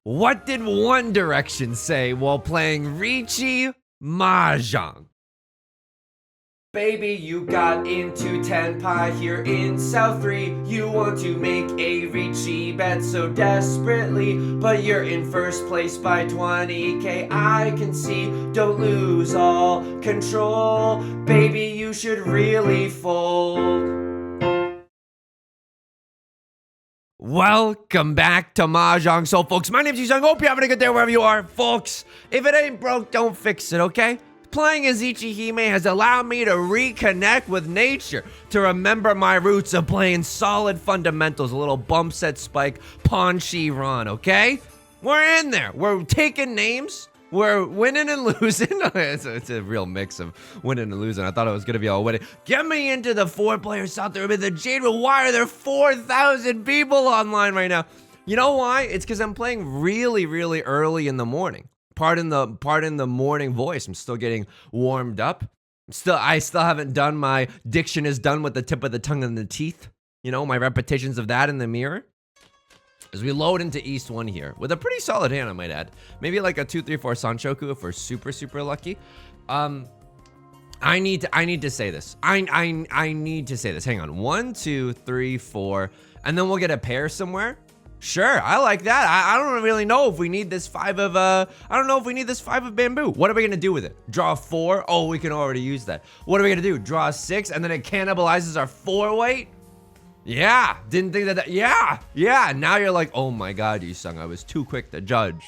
What did One Direction say while playing Riichi Mahjong? Baby, you got into tenpai here in South 3. You want to make a Riichi bet so desperately, but you're in first place by 20k. I can see, don't lose all control. Baby, you should really fold. Welcome back to Mahjong Soul, folks. My name's Yusong. Hope you're having a good day wherever you are, folks. If it ain't broke, don't fix it, okay? Playing as Ichihime has allowed me to reconnect with nature, to remember my roots of playing solid fundamentals, a little bump set spike, Ponchi run, okay? We're in there. We're taking names. We're winning and losing. It's a real mix of winning and losing. I thought it was going to be all winning. Get me into the 4 players out there with the Jade Room. Why are there 4,000 people online right now? You know why? It's because I'm playing really, really early in the morning. Pardon the morning voice. I'm still getting warmed up. I still haven't done my diction is done with the tip of the tongue and the teeth. You know, my repetitions of that in the mirror. As we load into East 1 here with a pretty solid hand, I might add. Maybe like a 2-3-4 Sanchoku if we're super lucky. I need to say this. I need to say this. Hang on. 1, 2, 3, 4, and then we'll get a pair somewhere. Sure, I like that. I don't really know if we need this 5 of I don't know if we need this 5 of bamboo. What are we gonna do with it? Draw 4? Oh, we can already use that. What are we gonna do? Draw 6 and then it cannibalizes our 4 weight? Yeah, didn't think that. Yeah. Now you're like, oh my God, Yusong, I was too quick to judge.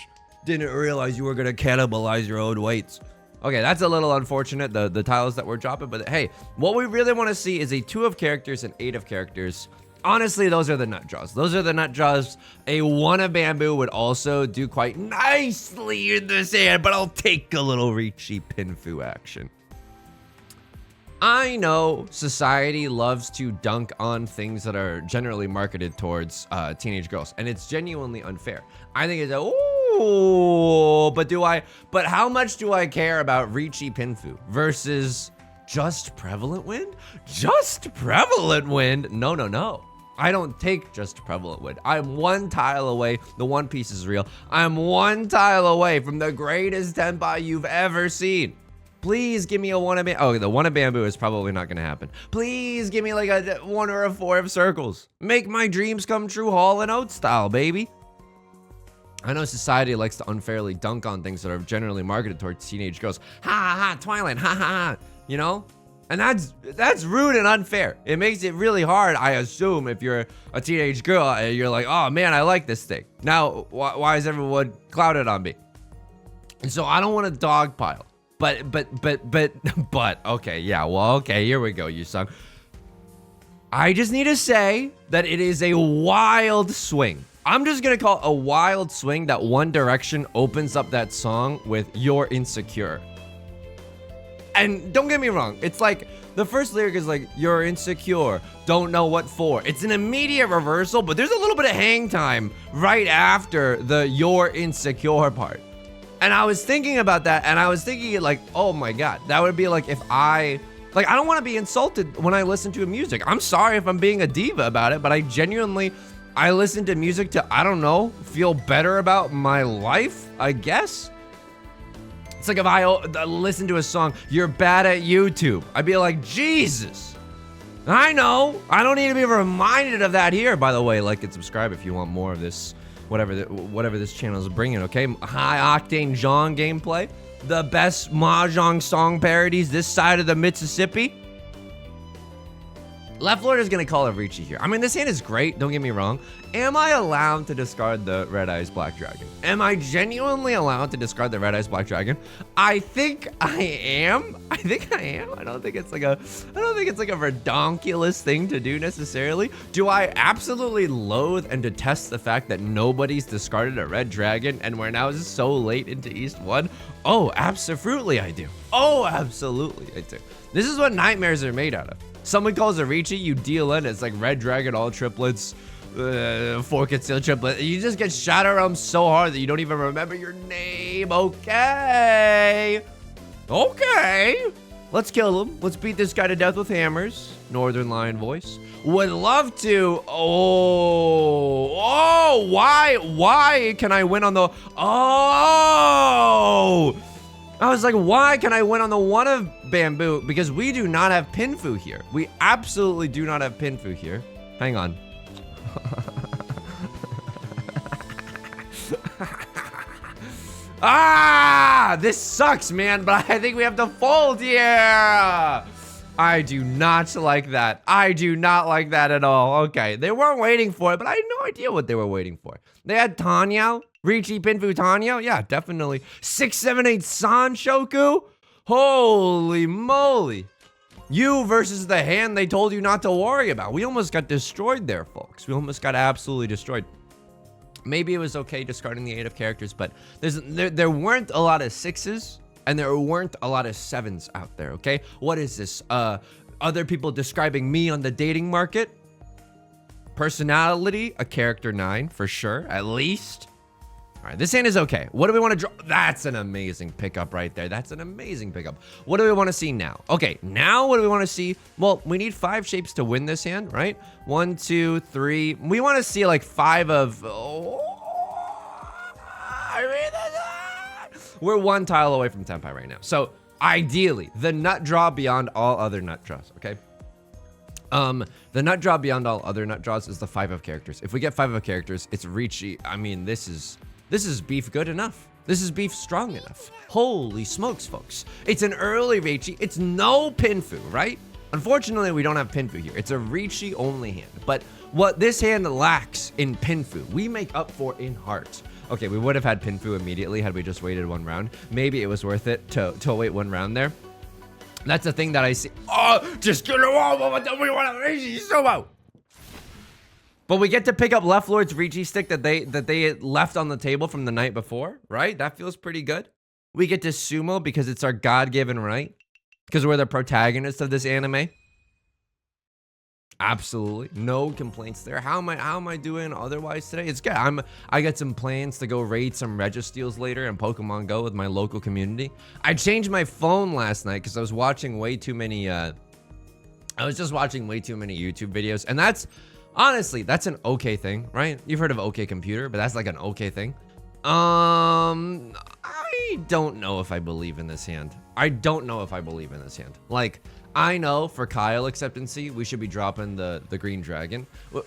Didn't realize you were gonna cannibalize your own weights. Okay, that's a little unfortunate, the tiles that we're dropping, but hey, what we really want to see is a 2 of characters and 8 of characters. Honestly, those are the nut draws. Those are the nut draws. A 1 of bamboo would also do quite nicely in this hand, but I'll take a little Riichi Pinfu action. I know society loves to dunk on things that are generally marketed towards teenage girls, and it's genuinely unfair. I think it's but how much do I care about Riichi Pinfu versus just prevalent wind? Just prevalent wind? No. I don't take just prevalent wind. I'm 1 tile away. The One Piece is real. I'm 1 tile away from the greatest tenpai you've ever seen. Please give me a 1 of bamboo. Oh, the 1 of bamboo is probably not gonna happen. Please give me like a 1 or a 4 of circles. Make my dreams come true, Hall and Oates style, baby. I know society likes to unfairly dunk on things that are generally marketed towards teenage girls. Ha, Twilight, ha. You know? And that's rude and unfair. It makes it really hard, I assume, if you're a teenage girl and you're like, oh man, I like this thing. Now, why is everyone clouded on me? And so I don't want to dogpile. But, okay, yeah, well, okay, here we go, Yusong. I just need to say that it is a wild swing. I'm just gonna call it a wild swing that One Direction opens up that song with You're Insecure. And don't get me wrong, it's like, the first lyric is like, you're insecure, don't know what for. It's an immediate reversal, but there's a little bit of hang time right after the you're insecure part. And I was thinking about that, and I was thinking like, oh my God, that would be like if I don't want to be insulted when I listen to music. I'm sorry if I'm being a diva about it, but I listen to music to, I don't know, feel better about my life, I guess. It's like if I listen to a song, you're bad at YouTube. I'd be like, Jesus. I know. I don't need to be reminded of that here, by the way. Like and subscribe if you want more of this. Whatever this channel is bringing, okay? High-octane Zhong gameplay. The best Mahjong song parodies this side of the Mississippi. Left Lord is going to call it Riichi here. I mean, this hand is great, don't get me wrong. Am I allowed to discard the Red Eyes Black Dragon? Am I genuinely allowed to discard the Red Eyes Black Dragon? I think I am. I don't think it's like a redonkulous thing to do necessarily. Do I absolutely loathe and detest the fact that nobody's discarded a Red Dragon and we're now so late into East 1? Oh, absolutely I do. Oh, absolutely I do. This is what nightmares are made out of. Someone calls a Riichi, you deal in, it's like Red Dragon, all triplets, 4 concealed triplet. You just get shot around so hard that you don't even remember your name. Okay. Let's kill him. Let's beat this guy to death with hammers. Northern Lion voice. Would love to. Oh, why can I win on the, oh. I was like, why can I win on the one of bamboo? Because we do not have Pinfu here. We absolutely do not have Pinfu here. Hang on. Ah, this sucks, man, but I think we have to fold here. I do not like that. I do not like that at all. Okay, they weren't waiting for it, but I had no idea what they were waiting for. They had Tenhou, Riichi Pinfu Tenhou. Yeah, definitely. 678 Sanshoku. Holy moly. You versus the hand they told you not to worry about. We almost got destroyed there, folks. We almost got absolutely destroyed. Maybe it was okay discarding the 8 of characters, but there weren't a lot of 6s and there weren't a lot of 7s out there, okay? What is this? Other people describing me on the dating market? Personality, a character 9 for sure, at least. All right, this hand is okay. What do we want to draw? That's an amazing pickup right there. That's an amazing pickup. What do we want to see now? Okay, now what do we want to see? Well, we need 5 shapes to win this hand, right? 1, 2, 3. We want to see like 5 of... Oh, we're 1 tile away from tenpai right now. So ideally, the nut draw beyond all other nut draws, okay? The nut draw beyond all other nut draws is the 5 of characters. If we get 5 of characters, it's Riichi. I mean, this is beef good enough. This is beef strong enough. Holy smokes, folks. It's an early Riichi. It's no Pinfu, right? Unfortunately, we don't have Pinfu here. It's a Riichi only hand. But what this hand lacks in Pinfu, we make up for in heart. Okay, we would have had Pinfu immediately had we just waited 1 round. Maybe it was worth it to wait 1 round there. That's the thing that I see. Oh, just get it all. We want to Riichi so out. But we get to pick up Left Lord's Riichi stick that they left on the table from the night before, right? That feels pretty good. We get to sumo because it's our God-given right. Because we're the protagonist of this anime. Absolutely, no complaints there. How am I doing otherwise today? It's good. I got some plans to go raid some Registeals later in Pokemon Go with my local community. I changed my phone last night because I was watching way too many. I was just watching way too many YouTube videos, and that's honestly an okay thing, right? You've heard of OK Computer, but that's like an okay thing. I don't know if I believe in this hand. Like, I know for Kyle acceptancy, we should be dropping the green dragon. But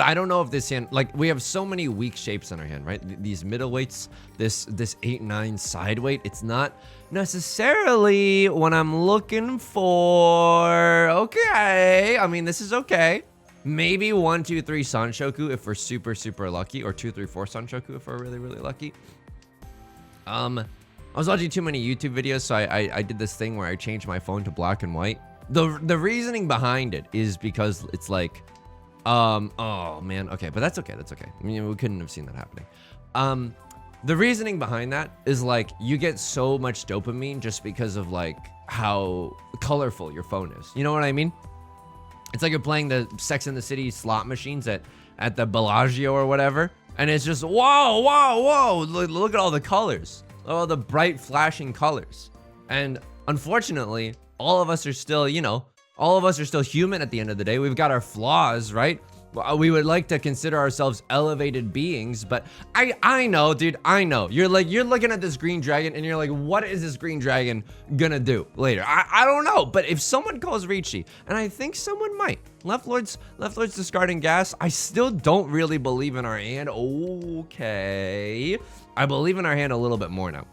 I don't know if this hand, like, we have so many weak shapes in our hand, right? These middleweights, this 8-9 side weight, it's not necessarily what I'm looking for. Okay, I mean, this is okay. Maybe 1, 2, 3 Sanshoku if we're super, super lucky, or 2, 3, 4 Sanshoku if we're really, really lucky. I was watching too many YouTube videos, so I did this thing where I changed my phone to black and white. The reasoning behind it is because it's like, oh man, okay, but that's okay, I mean, we couldn't have seen that happening. The reasoning behind that is like, you get so much dopamine just because of like how colorful your phone is. You know what I mean? It's like you're playing the Sex and the City slot machines at the Bellagio or whatever, and it's just, whoa, whoa, whoa, look at all the colors. Oh, the bright flashing colors. And unfortunately, all of us are still, you know, human at the end of the day. We've got our flaws, right? We would like to consider ourselves elevated beings, but I know, dude, I know. You're looking at this green dragon and you're like, what is this green dragon gonna do later? I don't know, but if someone calls Riichi, and I think someone might, Left Lord's discarding gas, I still don't really believe in our hand. Okay. I believe in our hand a little bit more now.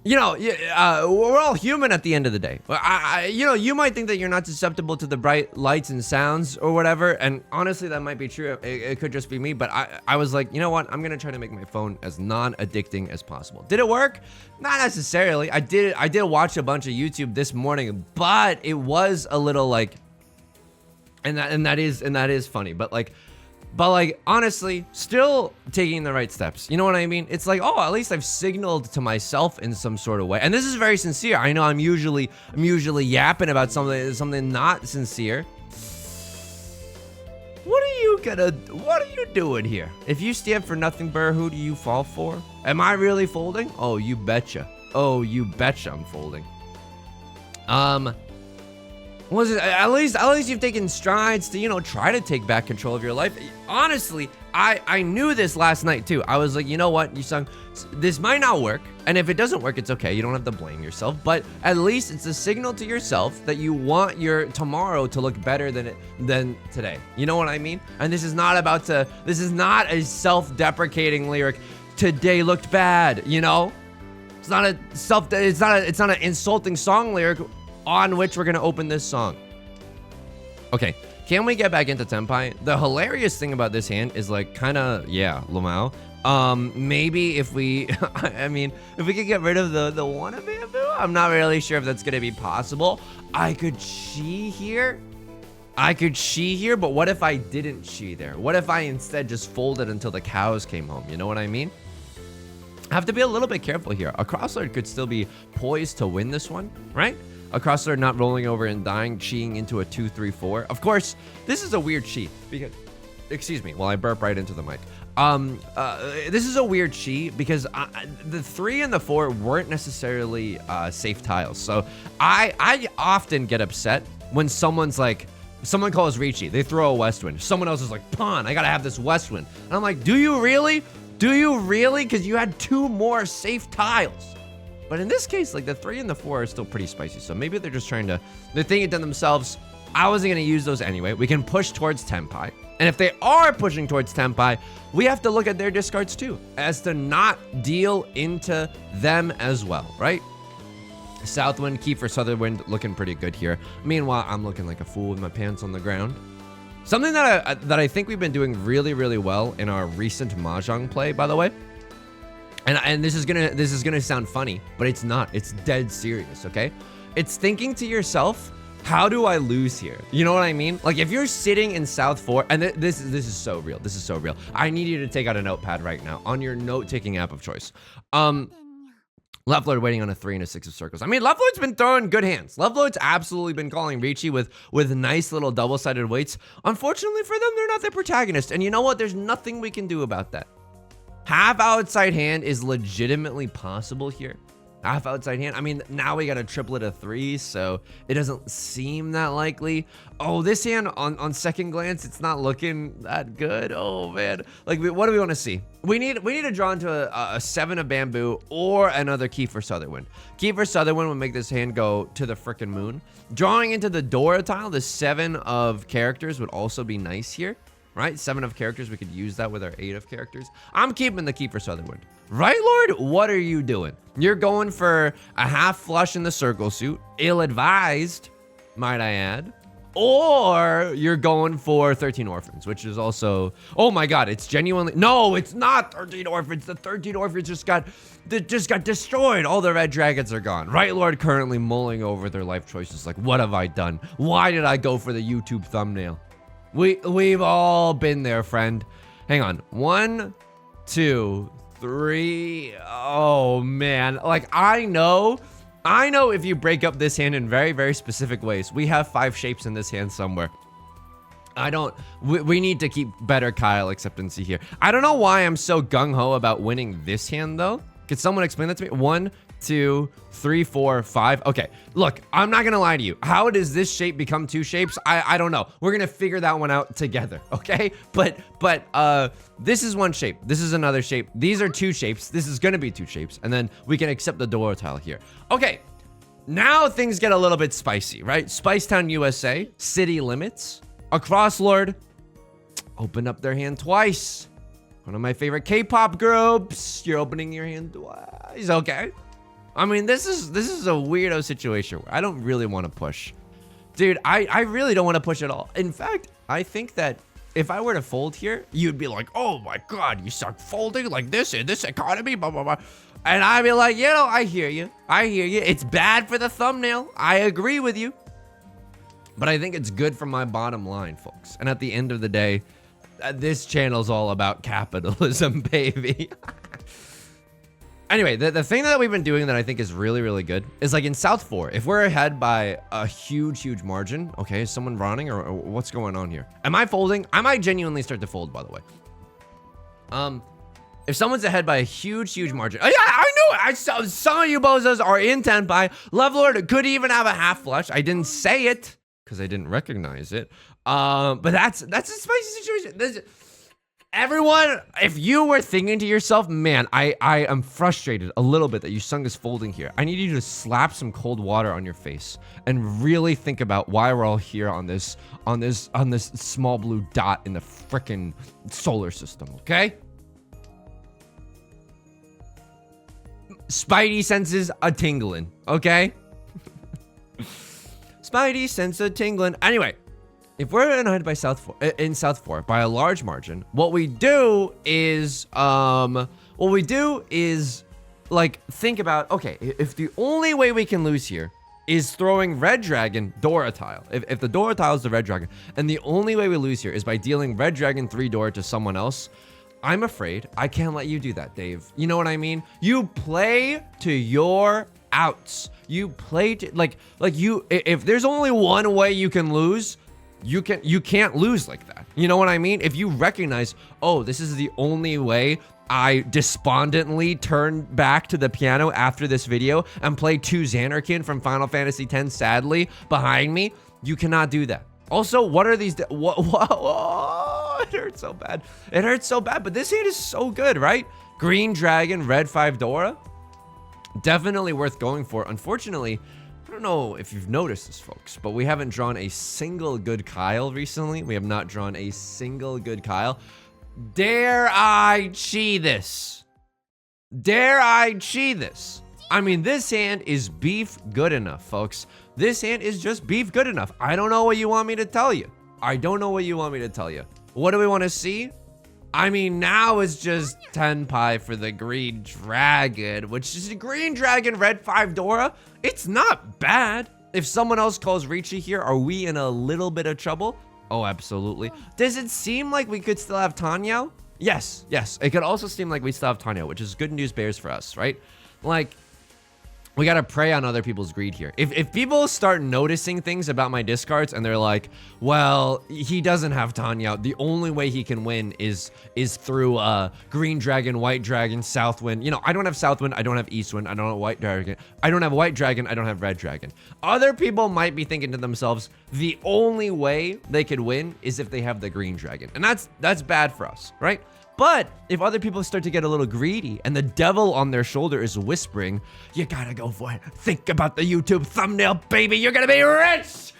You know, we're all human at the end of the day. You know, you might think that you're not susceptible to the bright lights and sounds or whatever, and honestly, that might be true. It could just be me, but I was like, you know what? I'm gonna try to make my phone as non-addicting as possible. Did it work? Not necessarily. I did watch a bunch of YouTube this morning, but it was a little like, and that is funny, but like, honestly, still taking the right steps. You know what I mean? It's like, oh, at least I've signaled to myself in some sort of way. And this is very sincere. I know I'm usually yapping about something not sincere. What are you doing here? If you stand for nothing, Burr, who do you fall for? Am I really folding? Oh, you betcha. Oh, you betcha I'm folding. Was it at least you've taken strides to, you know, try to take back control of your life. Honestly, I knew this last night too. I was like, you know what, Yusong, this might not work, and if it doesn't work, it's okay. You don't have to blame yourself, but at least it's a signal to yourself that you want your tomorrow to look better than today. You know what I mean? And this is not a self-deprecating lyric. Today looked bad, you know? It's not an insulting song lyric on which we're gonna open this song. Okay, can we get back into tenpai? The hilarious thing about this hand is like kinda, yeah, Lamau. Maybe if we, I mean, if we could get rid of the one of bamboo, I'm not really sure if that's gonna be possible. I could chi here, but what if I didn't chi there? What if I instead just folded until the cows came home? You know what I mean? I have to be a little bit careful here. A crosslord could still be poised to win this one, right? A crosslord not rolling over and dying, chiing into a 2-3-4. Of course, this is a weird chi because, excuse me, while I burp right into the mic. This is a weird chi because the 3 and the 4 weren't necessarily safe tiles. So I often get upset when someone calls Riichi, they throw a west wind. Someone else is like, pawn, I gotta have this west wind. And I'm like, do you really? Do you really? Because you had 2 more safe tiles. But in this case, like the 3 and the 4 are still pretty spicy. So maybe they're thinking to themselves, I wasn't gonna use those anyway. We can push towards tenpai. And if they are pushing towards tenpai, we have to look at their discards too, as to not deal into them as well, right? Southwind, key for Southernwind, looking pretty good here. Meanwhile, I'm looking like a fool with my pants on the ground. Something that I think we've been doing really, really well in our recent Mahjong play, by the way. And this is gonna sound funny, but it's not. It's dead serious, okay? It's thinking to yourself, how do I lose here? You know what I mean? Like if you're sitting in South 4, and this is so real. This is so real. I need you to take out a notepad right now on your note-taking app of choice. Left Lord waiting on a 3 and a 6 of circles. I mean, Left Lord's been throwing good hands. Left Lord's absolutely been calling Riichi with nice little double-sided weights. Unfortunately for them, they're not the protagonist. And you know what? There's nothing we can do about that. Half outside hand is legitimately possible here. Half outside hand. I mean, now we got a triplet of 3s, so it doesn't seem that likely. Oh, this hand on second glance, it's not looking that good. Oh man, like what do we want to see? We need to draw into a 7 of bamboo or another key for Southernwind. Key for Southernwind would make this hand go to the frickin' moon. Drawing into the Dora tile, the 7 of characters would also be nice here. Right? 7 of characters, we could use that with our 8 of characters. I'm keeping the key for Southernwind. Right, Lord? What are you doing? You're going for a half flush in the circle suit, ill-advised, might I add. Or you're going for 13 orphans, which is also, oh my God, it's genuinely, no, it's not 13 orphans. The 13 orphans just got destroyed. All the red dragons are gone. Right, Lord, currently mulling over their life choices. Like, what have I done? Why did I go for the YouTube thumbnail? We've all been there, friend. Hang on. 1, 2, 3. Oh man. Like I know if you break up this hand in very, very specific ways, we have 5 shapes in this hand somewhere. We need to keep better Kyle acceptancy here. I don't know why I'm so gung-ho about winning this hand though. Could someone explain that to me? 1, 2, 3, 4, 5. Okay, look, I'm not gonna lie to you. How does this shape become 2 shapes? I don't know. We're gonna figure that one out together, okay? But this is 1 shape. This is another shape. These are 2 shapes. This is gonna be 2 shapes, and then we can accept the door tile here. Okay, now things get a little bit spicy, right? Spicetown, USA, city limits. A crosslord opened up their hand twice. One of my favorite K-pop groups. You're opening your hand twice, okay? I mean, this is a weirdo situation where I don't really want to push. Dude, I really don't want to push at all. In fact, I think that if I were to fold here, you'd be like, oh my God, you start folding like this in this economy, blah, blah, blah. And I'd be like, you know, I hear you. It's bad for the thumbnail. I agree with you. But I think it's good for my bottom line, folks. And at the end of the day, this channel's all about capitalism, baby. Anyway, the thing that we've been doing that I think is really, really good is like in South 4, if we're ahead by a huge, huge margin, okay, is someone running or what's going on here? Am I folding? I might genuinely start to fold, by the way. If someone's ahead by a huge, huge margin. Oh, yeah, I knew it. I saw some of you bozos are in tenpai. Lovelord could even have a half flush. I didn't say it because I didn't recognize it. But that's a spicy situation. Everyone, if you were thinking to yourself, man, I am frustrated a little bit that Yusong is folding here. I need you to slap some cold water on your face and really think about why we're all here on this small blue dot in the frickin' solar system, okay? Spidey senses a tingling, okay? Spidey sense a tingling. Anyway, if we're ahead by in South 4 by a large margin, what we do is like think about, okay, if the only way we can lose here is throwing red dragon Dora tile. If the Dora tile is the red dragon, and the only way we lose here is by dealing red dragon 3 Dora to someone else, I'm afraid I can't let you do that, Dave. You know what I mean? You play to your outs. You play to like you. If there's only one way you can lose, you can't lose like that. You know what I mean? If you recognize, oh, this is the only way I despondently turn back to the piano after this video and play 2 Xanarkin from Final Fantasy X sadly behind me, you cannot do that. Also, what are these? It hurts so bad. It hurts so bad, but this hand is so good, right? Green Dragon, Red 5 Dora. Definitely worth going for. Unfortunately, I don't know if you've noticed this, folks, but we haven't drawn a single good Kyle recently. We have not drawn a single good Kyle. Dare I chi this? Dare I chi this? I mean, this hand is beef good enough, folks. This hand is just beef good enough. I don't know what you want me to tell you. I don't know what you want me to tell you. What do we want to see? I mean, now it's just tenpai for the green dragon, which is a green dragon, red 5 Dora. It's not bad. If someone else calls Riichi here, are we in a little bit of trouble? Oh, absolutely. Does it seem like we could still have Tenhou? Yes, yes. It could also seem like we still have Tenhou, which is good news bears for us, right? Like, we gotta prey on other people's greed here. If people start noticing things about my discards and they're like, well, he doesn't have Tenhou, the only way he can win is through green dragon, white dragon, south wind. You know, I don't have south wind, I don't have east wind, I don't have white dragon, I don't have white dragon, I don't have red dragon. Other people might be thinking to themselves, the only way they could win is if they have the green dragon. And that's bad for us, right? But if other people start to get a little greedy and the devil on their shoulder is whispering, you gotta go for it. Think about the YouTube thumbnail, baby. You're gonna be rich.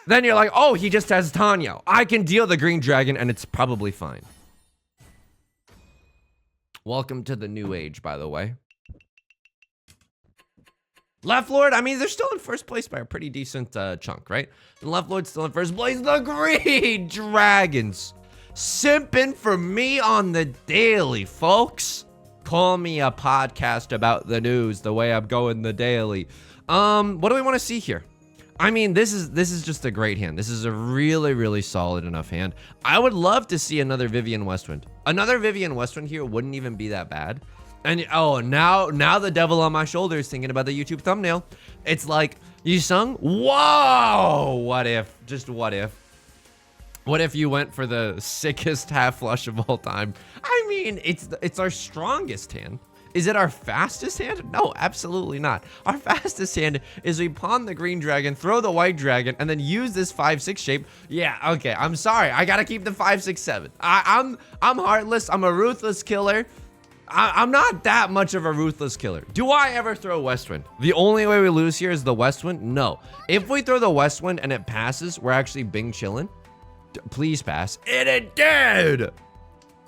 Then you're like, oh, he just has Tenhou. I can deal the green dragon and it's probably fine. Welcome to the new age, by the way. Left Lord, I mean, they're still in first place by a pretty decent chunk, right? The Left Lord's still in first place. The green dragons. Simping for me on the daily, folks. Call me a podcast about the news the way I'm going the daily. What do we want to see here? I mean, this is just a great hand. This is a really, really solid enough hand. I would love to see another Vivian Westwind. Another Vivian Westwind here wouldn't even be that bad. And oh, now the devil on my shoulder is thinking about the YouTube thumbnail. It's like, Yusong, whoa, what if? Just what if? What if you went for the sickest half flush of all time? I mean, it's our strongest hand. Is it our fastest hand? No, absolutely not. Our fastest hand is we pawn the green dragon, throw the white dragon, and then use this 5-6 shape. Yeah, okay, I'm sorry. I gotta keep the 5-6-7. I'm heartless. I'm a ruthless killer. I'm not that much of a ruthless killer. Do I ever throw Westwind? The only way we lose here is the Westwind? No. If we throw the Westwind and it passes, we're actually Bing chillin'. Please pass. And it did!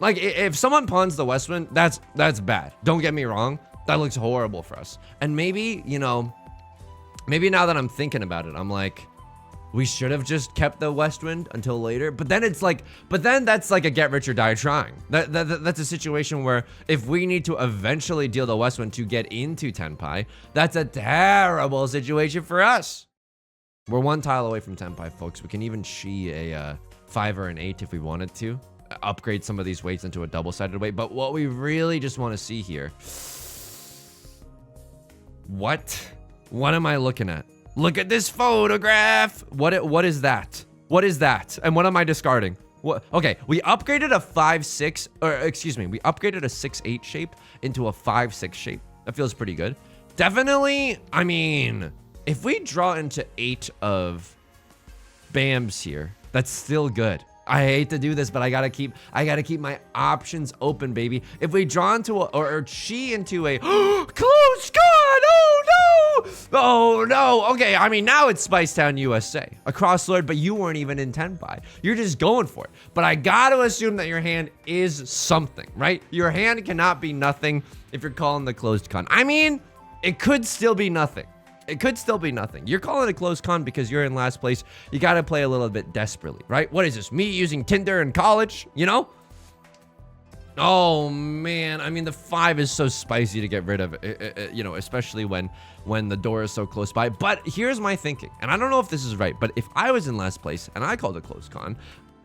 Like, if someone pawns the Westwind, that's bad. Don't get me wrong. That looks horrible for us. And maybe, you know, maybe now that I'm thinking about it, I'm like, we should have just kept the Westwind until later. But then it's like, that's like a get rich or die trying. That's a situation where if we need to eventually deal the Westwind to get into tenpai, that's a terrible situation for us. We're 1 tile away from tenpai, folks. We can even chi a 5 or an 8 if we wanted to. Upgrade some of these weights into a double-sided weight. But what we really just want to see here... What am I looking at? Look at this photograph! What is that? What is that? And what am I discarding? What? Okay, we upgraded a 5-6, or excuse me, we upgraded a 6-8 shape into a 5-6 shape. That feels pretty good. Definitely, I mean, if we draw into 8 of BAMs here, that's still good. I hate to do this, but I gotta keep my options open, baby. If we draw into or chi into a close god, oh no! Oh no! Okay, I mean now it's Spice Town, USA, a crosslord, but you weren't even in tenpai. You're just going for it. But I gotta assume that your hand is something, right? Your hand cannot be nothing if you're calling the closed con. I mean, it could still be nothing. It could still be nothing. You're calling it a close con because you're in last place. You got to play a little bit desperately, right? What is this? Me using Tinder in college, you know? Oh, man. I mean, the 5 is so spicy to get rid of, you know, especially when the door is so close by. But here's my thinking, and I don't know if this is right, but if I was in last place and I called a close con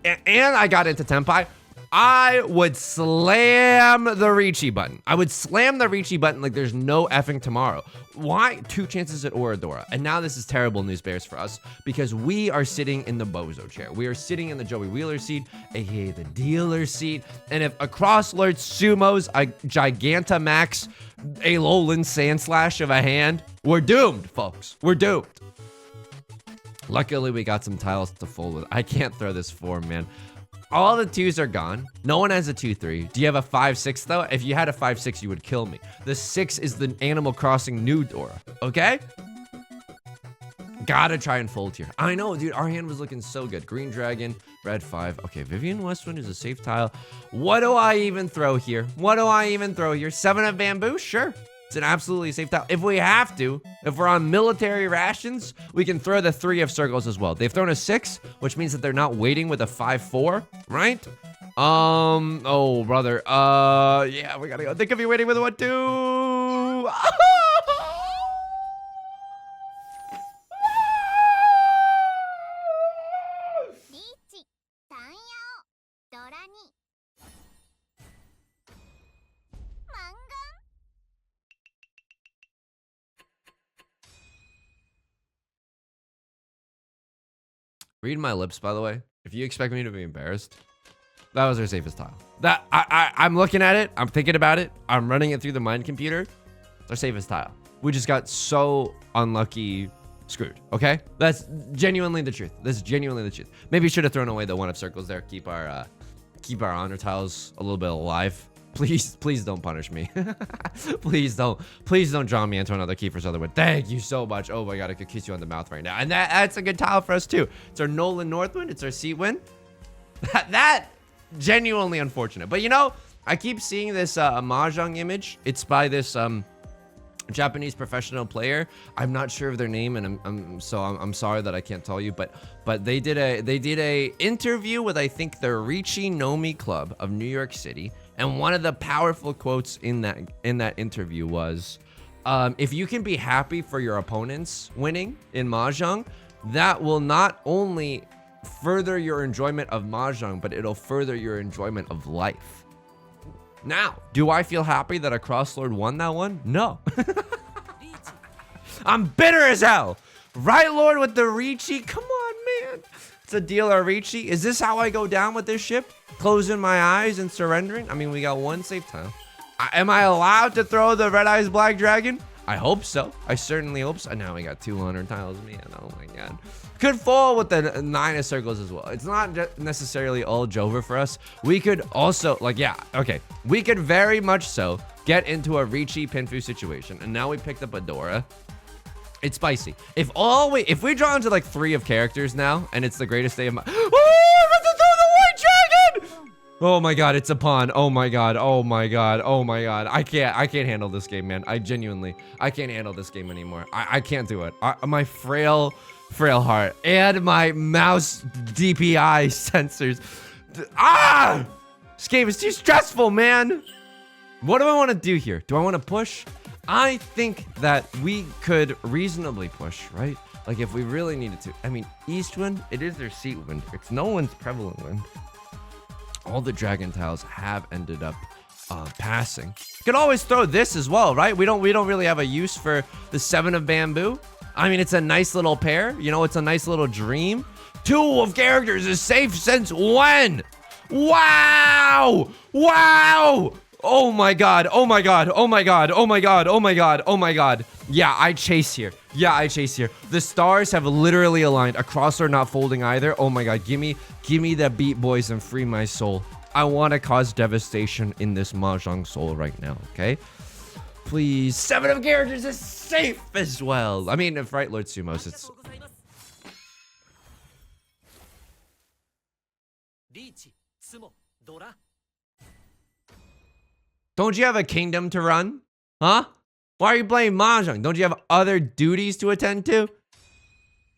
and I got into tenpai, I would slam the Riichi button. I would slam the Riichi button like there's no effing tomorrow. Why? 2 chances at Oradora. And now this is terrible news bears for us because we are sitting in the Bozo chair. We are sitting in the Joey Wheeler seat, aka the dealer seat. And if a crosslord sumos a Gigantamax Alolan Sandslash of a hand, we're doomed, folks. We're doomed. Luckily, we got some tiles to fold with. I can't throw this form, man. All the 2s are gone. No one has a 2-3. Do you have a 5-6 though? If you had a 5-6, you would kill me. The 6 is the Animal Crossing new Dora. Okay? Gotta try and fold here. I know, dude. Our hand was looking so good. Green Dragon, red 5. Okay, Vivian Westwind is a safe tile. What do I even throw here? What do I even throw here? 7 of bamboo? Sure. It's an absolutely safe tile. If we have to, if we're on military rations, we can throw the 3 of circles as well. They've thrown a 6, which means that they're not waiting with a 5-4, right? Oh, brother. Yeah, we gotta go. They could be waiting with a 1-2. Read my lips, by the way. If you expect me to be embarrassed, that was our safest tile. That I'm looking at it. I'm thinking about it. I'm running it through the mind computer. It's our safest tile. We just got so unlucky, screwed. Okay, that's genuinely the truth. That's genuinely the truth. Maybe should have thrown away the 1 of circles there. Keep our honor tiles a little bit alive. Please don't punish me. Please don't draw me into another Kiefer Sutherland. Thank you so much. Oh my god, I could kiss you on the mouth right now. And that's a good tile for us too. It's our Nolan Northwind. It's our Seatwind. That genuinely unfortunate. But you know, I keep seeing this Mahjong image. It's by this Japanese professional player. I'm not sure of their name, and I'm sorry that I can't tell you, but they did a interview with, I think, the Riichi Nomi Club of New York City. And one of the powerful quotes in that interview was, if you can be happy for your opponents winning in Mahjong, that will not only further your enjoyment of Mahjong, but it'll further your enjoyment of life. Now, do I feel happy that a crosslord won that one? No. I'm bitter as hell. Right, Lord, with the Riichi? Come on, man. It's a deal, or Riichi. Is this how I go down with this ship? Closing my eyes and surrendering? I mean, we got 1 safe tile. Am I allowed to throw the Red Eyes Black Dragon? I hope so. I certainly hope so. Now we got 200 tiles, man. Oh my god. Could fall with the 9 of circles as well. It's not necessarily all Jover for us. We could also, like, yeah, okay. We could very much so get into a Riichi Pinfu situation. And now we picked up a Dora. It's spicy. If we draw into like 3 of characters now, and it's the greatest day of my— oh, I'm about to throw the White Dragon! Oh my god, it's a pawn. Oh my god, oh my god, oh my god. I can't handle this game, man. I can't handle this game anymore. I can't do it. My frail heart and my mouse DPI sensors. This game is too stressful, man. What do I want to do here? Do I want to push? I think that we could reasonably push, right? Like if we really needed to. I mean, East Wind, it is their seat wind. It's no one's prevalent wind. All the dragon tiles have ended up passing. You could always throw this as well, right? We don't really have a use for the 7 of bamboo. I mean, it's a nice little pair. You know, it's a nice little dream. 2 of characters is safe since when? Wow! Wow! Oh my god, oh my god, oh my god, oh my god, oh my god, oh my god. Yeah, I chase here. Yeah, I chase here. The stars have literally aligned. A crossword not folding either. Oh my god, give me the beat, boys, and free my soul. I want to cause devastation in this Mahjong Soul right now, okay? Please. 7 of characters is safe as well. I mean, if Right Lord Sumos, it's... Don't you have a kingdom to run? Huh? Why are you playing Mahjong? Don't you have other duties to attend to?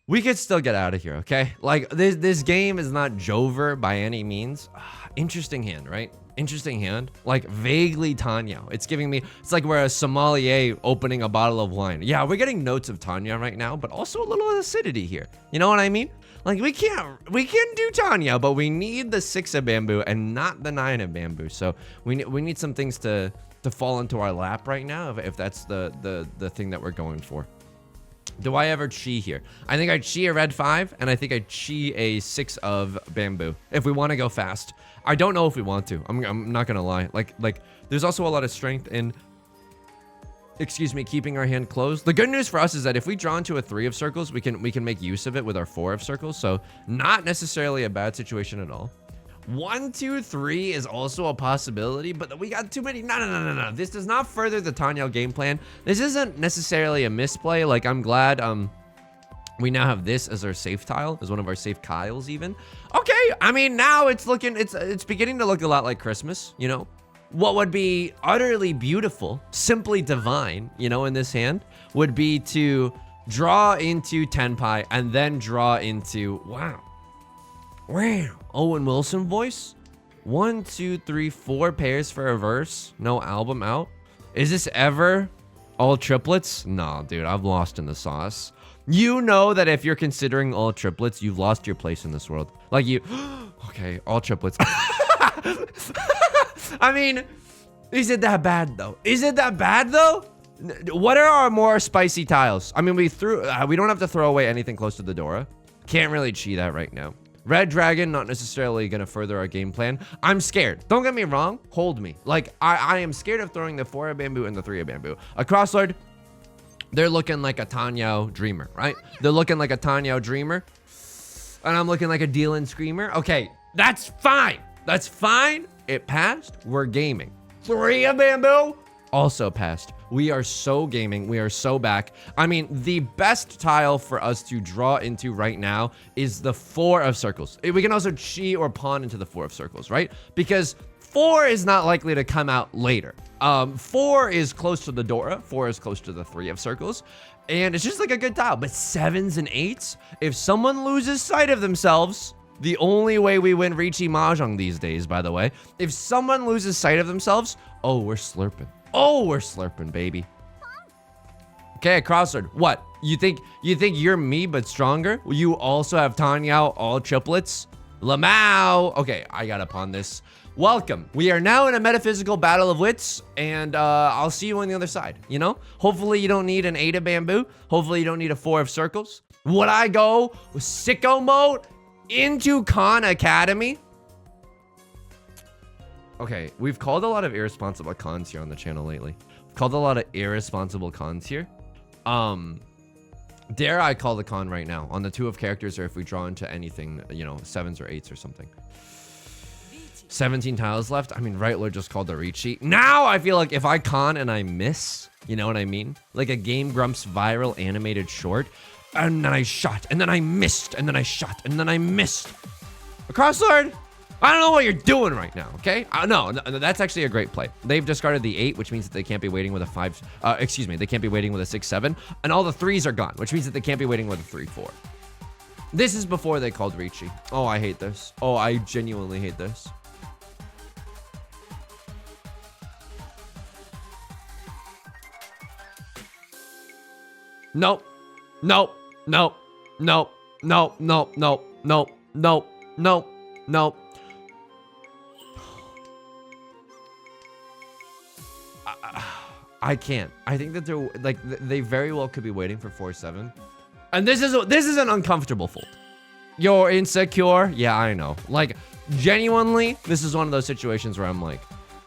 We could still get out of here, okay? Like, this game is not Jover by any means. Interesting hand, right? Interesting hand. Like, vaguely Tanya. It's giving me... It's like we're a sommelier opening a bottle of wine. Yeah, we're getting notes of Tanya right now, but also a little acidity here. You know what I mean? Like, we can do Tanya, but we need the 6 of bamboo and not the 9 of bamboo. So we need some things to fall into our lap right now, if that's the thing that we're going for. Do I ever chi here? I think I chi a red 5, and I think I chi a 6 of bamboo if we want to go fast. I don't know if we want to. I'm not gonna lie. Like there's also a lot of strength in, excuse me, keeping our hand closed. The good news for us is that if we draw into a 3 of circles, we can make use of it with our 4 of circles. So not necessarily a bad situation at all. 1, 2, 3 is also a possibility, but we got too many. No. This does not further the Tenhou game plan. This isn't necessarily a misplay. Like, I'm glad we now have this as our safe tile, as one of our safe tiles even. Okay, I mean, now it's looking, it's beginning to look a lot like Christmas, you know? What would be utterly beautiful, simply divine, you know, in this hand, would be to draw into tenpai and then draw into, wow. Owen Wilson voice. 1, 2, 3, 4 pairs for a verse. No album out. Is this ever all triplets? No, dude, I've lost in the sauce. You know that if you're considering all triplets, you've lost your place in this world. Like you, okay, all triplets. I mean, is it that bad though? Is it that bad though? What are our more spicy tiles? I mean, we don't have to throw away anything close to the Dora. Can't really chi that right now. Red Dragon, not necessarily gonna further our game plan. I'm scared. Don't get me wrong. Hold me. Like, I am scared of throwing the 4 of bamboo and the 3 of bamboo. A Crosslord, they're looking like a Tenhou Dreamer, right? They're looking like a Tenhou Dreamer. And I'm looking like a Dealin' Screamer. Okay, that's fine. That's fine. It passed. We're gaming. 3 of bamboo also passed. We are so gaming. We are so back. I mean, the best tile for us to draw into right now is the 4 of circles. We can also chi or pawn into the 4 of circles, right? Because 4 is not likely to come out later. 4 is close to the Dora. 4 is close to the 3 of circles. And it's just like a good tile. But 7s and 8s, if someone loses sight of themselves, the only way we win Riichi Mahjong these days, by the way, if someone loses sight of themselves, oh, we're slurping. Oh, we're slurping, baby. Okay, Crossword. What? You think you're me but stronger? You also have Tenhou all triplets? Lamau. Okay, I got up on this. Welcome. We are now in a metaphysical battle of wits, and I'll see you on the other side, you know? Hopefully you don't need an 8 of bamboo. Hopefully you don't need a 4 of circles. Would I go with sicko mode into Khan Academy? Okay, we've called a lot of irresponsible cons here on the channel lately. We've called a lot of irresponsible cons here. Dare I call the con right now on the 2 of characters, or if we draw into anything, you know, 7s or 8s or something. 17 tiles left. I mean, Right Lord just called the Riichi. Now I feel like if I con and I miss, you know what I mean? Like a Game Grumps viral animated short, and then I shot, and then I missed, and then I shot, and then I missed. A Crosslord? I don't know what you're doing right now, okay? No, that's actually a great play. They've discarded the 8, which means that they can't be waiting with a 5. Excuse me, they can't be waiting with a 6, 7. And all the 3s are gone, which means that they can't be waiting with a 3, 4. This is before they called Riichi. Oh, I hate this. Oh, I genuinely hate this. Nope. Nope. Nope. Nope. Nope. Nope. Nope. Nope. Nope. Nope. Nope. I can't. I think that they're like, they very well could be waiting for 4, 7. And this is an uncomfortable fold. You're insecure. Yeah, I know. Like, genuinely, this is one of those situations where I'm like,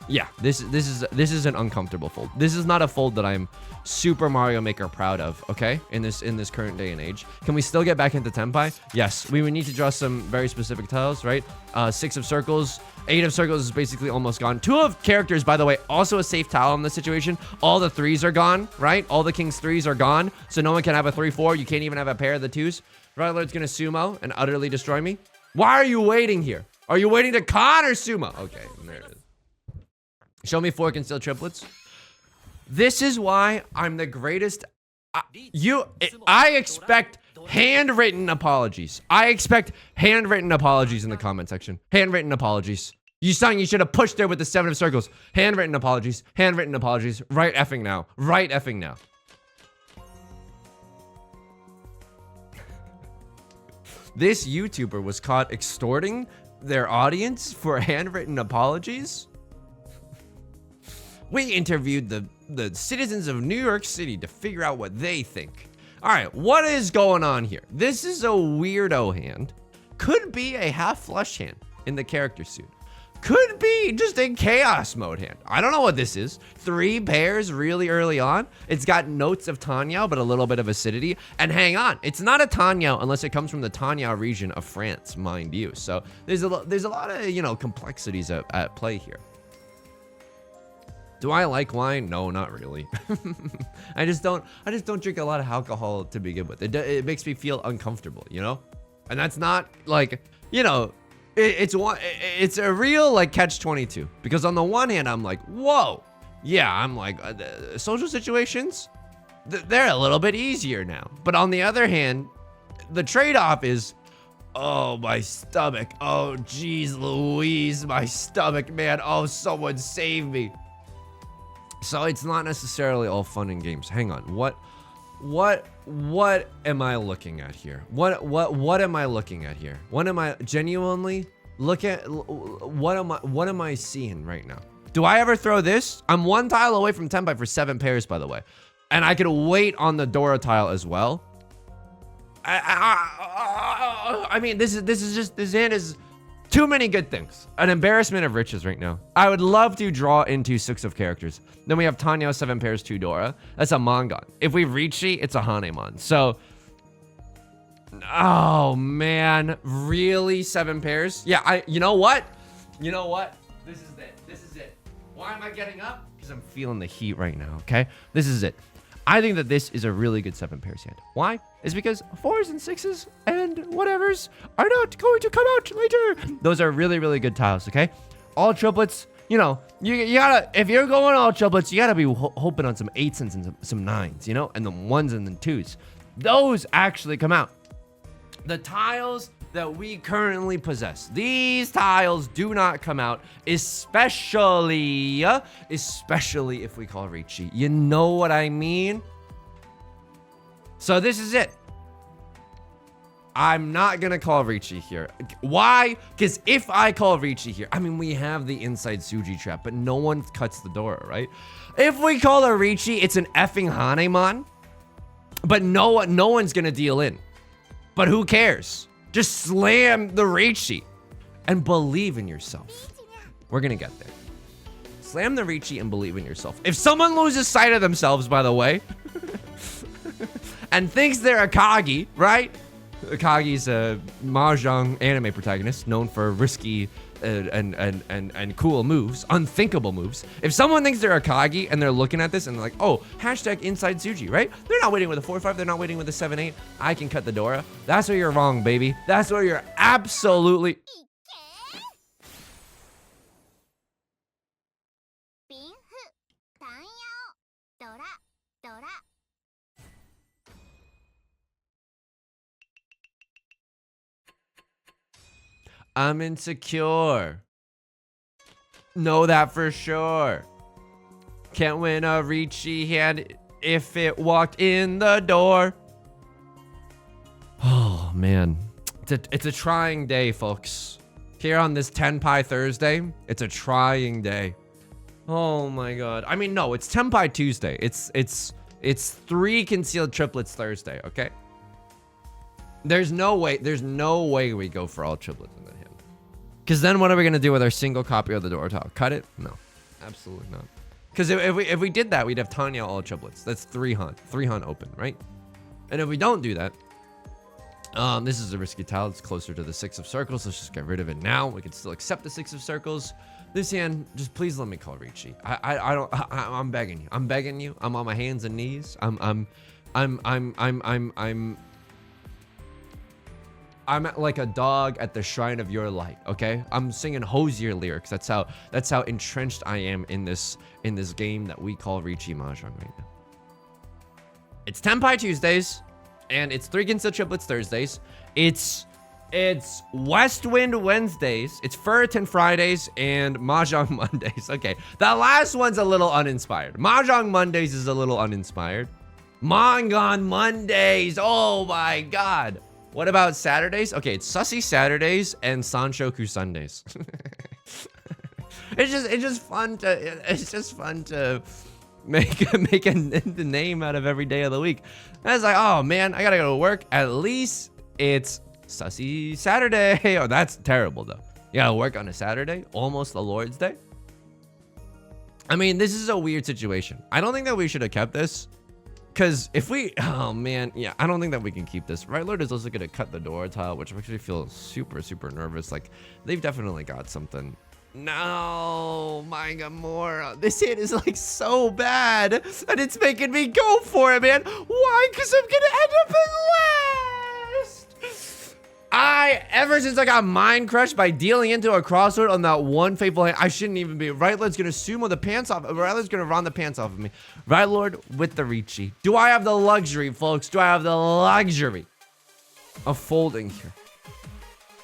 yeah, this is an uncomfortable fold. This is not a fold that I'm Super Mario Maker proud of, okay? In this current day and age. Can we still get back into tenpai? Yes, we would need to draw some very specific tiles, right? 6 of circles, 8 of circles is basically almost gone. 2 of characters, by the way, also a safe tile in this situation. All the 3s are gone, right? All the king's 3s are gone, so no one can have a 3-4. You can't even have a pair of the 2s. Ryler's gonna sumo and utterly destroy me. Why are you waiting here? Are you waiting to con or sumo? Okay, there it is. Show me 4 concealed triplets. This is why I'm the greatest. I expect handwritten apologies. I expect handwritten apologies in the comment section. Handwritten apologies. Yusong, you should have pushed there with the 7 of circles. Handwritten apologies. Handwritten apologies. Right effing now. Right effing now. This YouTuber was caught extorting their audience for handwritten apologies. We interviewed the citizens of New York City to figure out what they think. All right, what is going on here? This is a weirdo hand. Could be a half flush hand in the character suit. Could be just a chaos mode hand. I don't know what this is. 3 pairs really early on. It's got notes of Tenhou, but a little bit of acidity. And hang on, it's not a Tenhou unless it comes from the Tenhou region of France, mind you. So there's a lot of, you know, complexities at play here. Do I like wine? No, not really. I just don't drink a lot of alcohol to begin with. It makes me feel uncomfortable, you know? And that's not like, you know, it's a real like catch-22, because on the one hand I'm like, whoa, yeah, I'm like social situations, they're a little bit easier now. But on the other hand, the trade-off is, oh, my stomach. Oh, geez Louise, my stomach, man. Oh, someone save me. So it's not necessarily all fun and games. Hang on. What am I looking at here? What am I looking at here? What am I genuinely look at? What am I seeing right now? Do I ever throw this? I'm 1 tile away from tenpai for 7 pairs, by the way. And I could wait on the Dora tile as well. I mean, this hand is too many good things. An embarrassment of riches right now. I would love to draw into 6 of characters. Then we have Tenhou, 7 pairs, 2 Dora. That's a Mangon. If we Riichi, it's a Hanemon. So, oh man, really 7 pairs? Yeah, you know what? You know what? This is it. This is it. Why am I getting up? Because I'm feeling the heat right now, okay? This is it. I think that this is a really good 7 pairs hand. Why? Is because 4s and 6s and whatevers are not going to come out later. Those are really, really good tiles, okay? All triplets, you know, you gotta, if you're going all triplets, you gotta be hoping on some 8s and some 9s, you know? And the 1s and the 2s. Those actually come out. The tiles that we currently possess, these tiles do not come out, especially if we call Riichi. You know what I mean? So this is it. I'm not gonna call Riichi here. Why? Because if I call Riichi here, I mean, we have the inside Suji trap, but no one cuts the door, right? If we call a Riichi, it's an effing Hanemon, but no one's gonna deal in. But who cares? Just slam the Riichi and believe in yourself. We're gonna get there. Slam the Riichi and believe in yourself. If someone loses sight of themselves, by the way, and thinks they're Akagi, right? Akagi's a Mahjong anime protagonist known for risky and cool moves, unthinkable moves. If someone thinks they're Akagi and they're looking at this and they're like, oh, hashtag inside Suji, right? They're not waiting with a 4-5, they're not waiting with a 7-8. I can cut the Dora. That's where you're wrong, baby. That's where you're absolutely... I'm insecure. Know that for sure. Can't win a Riichi hand if it walked in the door. Oh man, it's a trying day, folks. Here on this Tenpai Thursday, it's a trying day. Oh my god. I mean, no, it's Tenpai Tuesday. It's 3 concealed triplets Thursday, okay? There's no way we go for all triplets in that hand. Because then what are we going to do with our single copy of the door tile? Cut it? No, absolutely not. Because if we did that, we'd have Tanya all triplets. That's 3 hunt open, right? And if we don't do that, this is a risky tile. It's closer to the 6 of circles. Let's just get rid of it now. We can still accept the 6 of circles. This hand, just please let me call Riichi. I'm begging you. I'm begging you. I'm on my hands and knees. I'm like a dog at the shrine of your light, okay? I'm singing Hosier lyrics. That's how entrenched I am in this game that we call Riichi Mahjong right now. It's Tenpai Tuesdays, and it's 3 Ginsa Triplets Thursdays. It's West Wind Wednesdays. It's Furriton Fridays and Mahjong Mondays. Okay, that last one's a little uninspired. Mahjong Mondays is a little uninspired. Mangon Mondays. Oh my God. What about Saturdays? Okay, it's Sussy Saturdays and Sanshoku Sundays. It's just fun to make a name out of every day of the week. And it's like, oh man, I gotta go to work. At least it's Sussy Saturday. Oh, that's terrible though. You gotta work on a Saturday, almost the Lord's Day. I mean, this is a weird situation. I don't think that we should have kept this. Because if we, oh man, yeah, I don't think that we can keep this. Right Lord is also going to cut the door tile, which makes me feel super, super nervous. Like, they've definitely got something. No, my Gamora. This hit is like so bad. And it's making me go for it, man. Why? Because I'm going to end up in last. Ever since I got mind crushed by dealing into a crossword on that one fateful hand, I shouldn't even be. Right Lord's gonna sumo the pants off. Right Lord's gonna run the pants off of me. Right Lord with the Riichi. Do I have the luxury, folks? Do I have the luxury of folding here?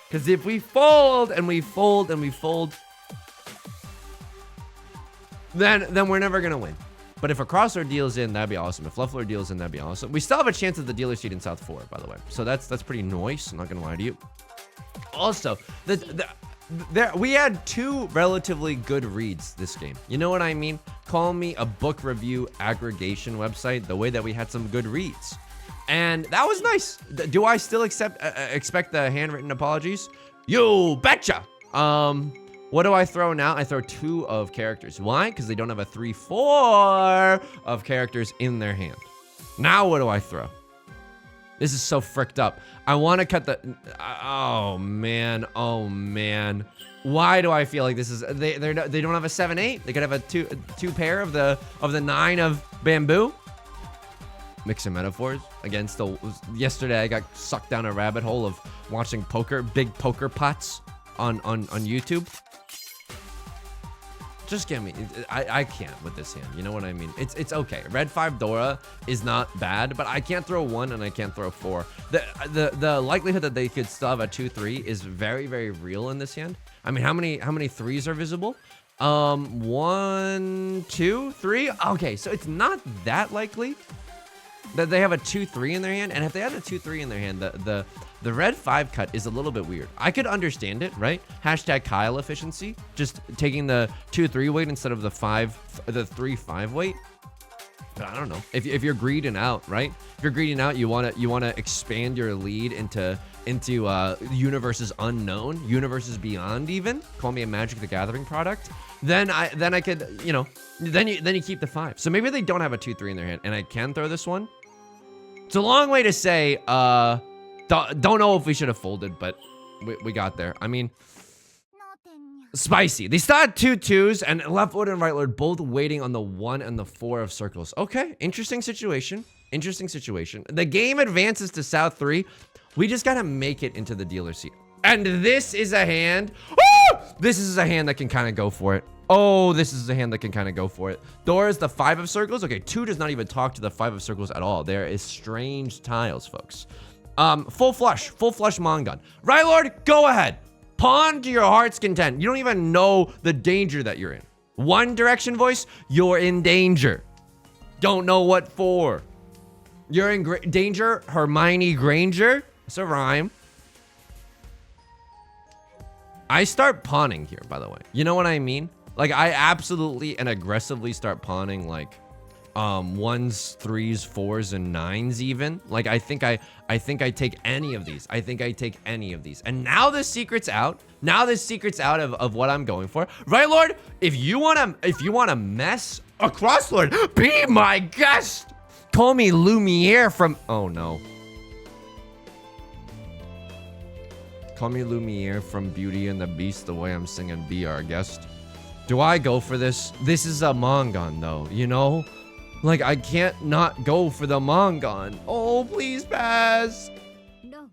Because if we fold and we fold and we fold, then we're never gonna win. But if a crossword deals in, that'd be awesome. If left lord deals in, that'd be awesome. We still have a chance at the dealer seat in South 4, by the way. So that's pretty nice. I'm not gonna lie to you. Also, we had 2 relatively good reads this game. You know what I mean? Call me a book review aggregation website. The way that we had some good reads, and that was nice. Do I still expect the handwritten apologies? You betcha. What do I throw now? I throw 2 of characters. Why? Because they don't have a 3-4 of characters in their hand. Now what do I throw? This is so fricked up. I want to cut the... Oh, man. Oh, man. Why do I feel like this is... They don't have a 7-8. They could have a two pair of the 9 of bamboo. Mixing metaphors. Again, still... Yesterday, I got sucked down a rabbit hole of watching big poker pots on YouTube. Just give me, I can't with this hand. You know what I mean? It's okay. Red 5 Dora is not bad, but I can't throw 1 and I can't throw 4. The likelihood that they could still have a 2-3 is very, very real in this hand. I mean, how many 3s are visible? 1, 2, 3. Okay, so it's not that likely that they have a 2-3 in their hand. And if they had a 2-3 in their hand, the red 5 cut is a little bit weird. I could understand it, right? Hashtag Kyle efficiency, just taking the 2-3 weight instead of the 3-5 weight. But I don't know. If you're greeding out, right? If you're greeding out, you wanna expand your lead into universes unknown, universes beyond even. Call me a Magic the Gathering product. Then I could, you know, then you keep the 5. So maybe they don't have a 2-3 in their hand, and I can throw this one. It's a long way to say, don't know if we should have folded, but we got there. I mean, spicy. They still had 2 2s, and left lord and right lord both waiting on the 1 and the 4 of circles. Okay, interesting situation. Interesting situation. The game advances to South 3. We just gotta make it into the dealer seat. And this is a hand. Woo! This is a hand that can kind of go for it. Oh, this is a hand that can kind of go for it. Door is the 5 of circles. Okay, 2 does not even talk to the 5 of circles at all. There is strange tiles, folks. Full flush Mongun. Right, Lord, go ahead. Pawn to your heart's content. You don't even know the danger that you're in. One direction voice, you're in danger. Don't know what for. You're in danger, Hermione Granger. It's a rhyme. I start pawning here, by the way. You know what I mean? Like, I absolutely and aggressively start pawning, like, ones, threes, fours, and nines even. Like, I think I take any of these. I think I take any of these. And now the secret's out. Now the secret's out of what I'm going for. Right, Lord? If you wanna mess across, Lord, be my guest. Call me Lumiere from, oh no. Call me Lumiere from Beauty and the Beast, the way I'm singing Be Our Guest. Do I go for this? This is a Mongon though, you know? Like, I can't not go for the Mongon. Oh, please pass. No.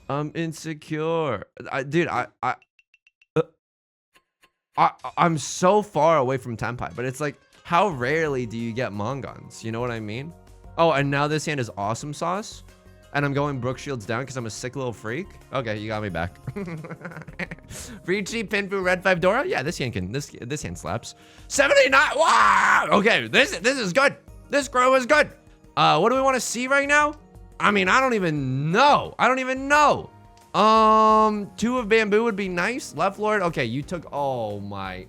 I'm insecure. I'm so far away from tenpai, but it's like, how rarely do you get Mongons? You know what I mean? Oh, and now this hand is awesome sauce. And I'm going Brook Shields down because I'm a sick little freak. Okay, you got me back. Riichi, Pinfu, Red 5 Dora. Yeah, this hand slaps. 79. Wow. Okay, this is good. This grow is good. What do we want to see right now? I mean, I don't even know. 2 of bamboo would be nice. Left Lord. Okay, you took. Oh my.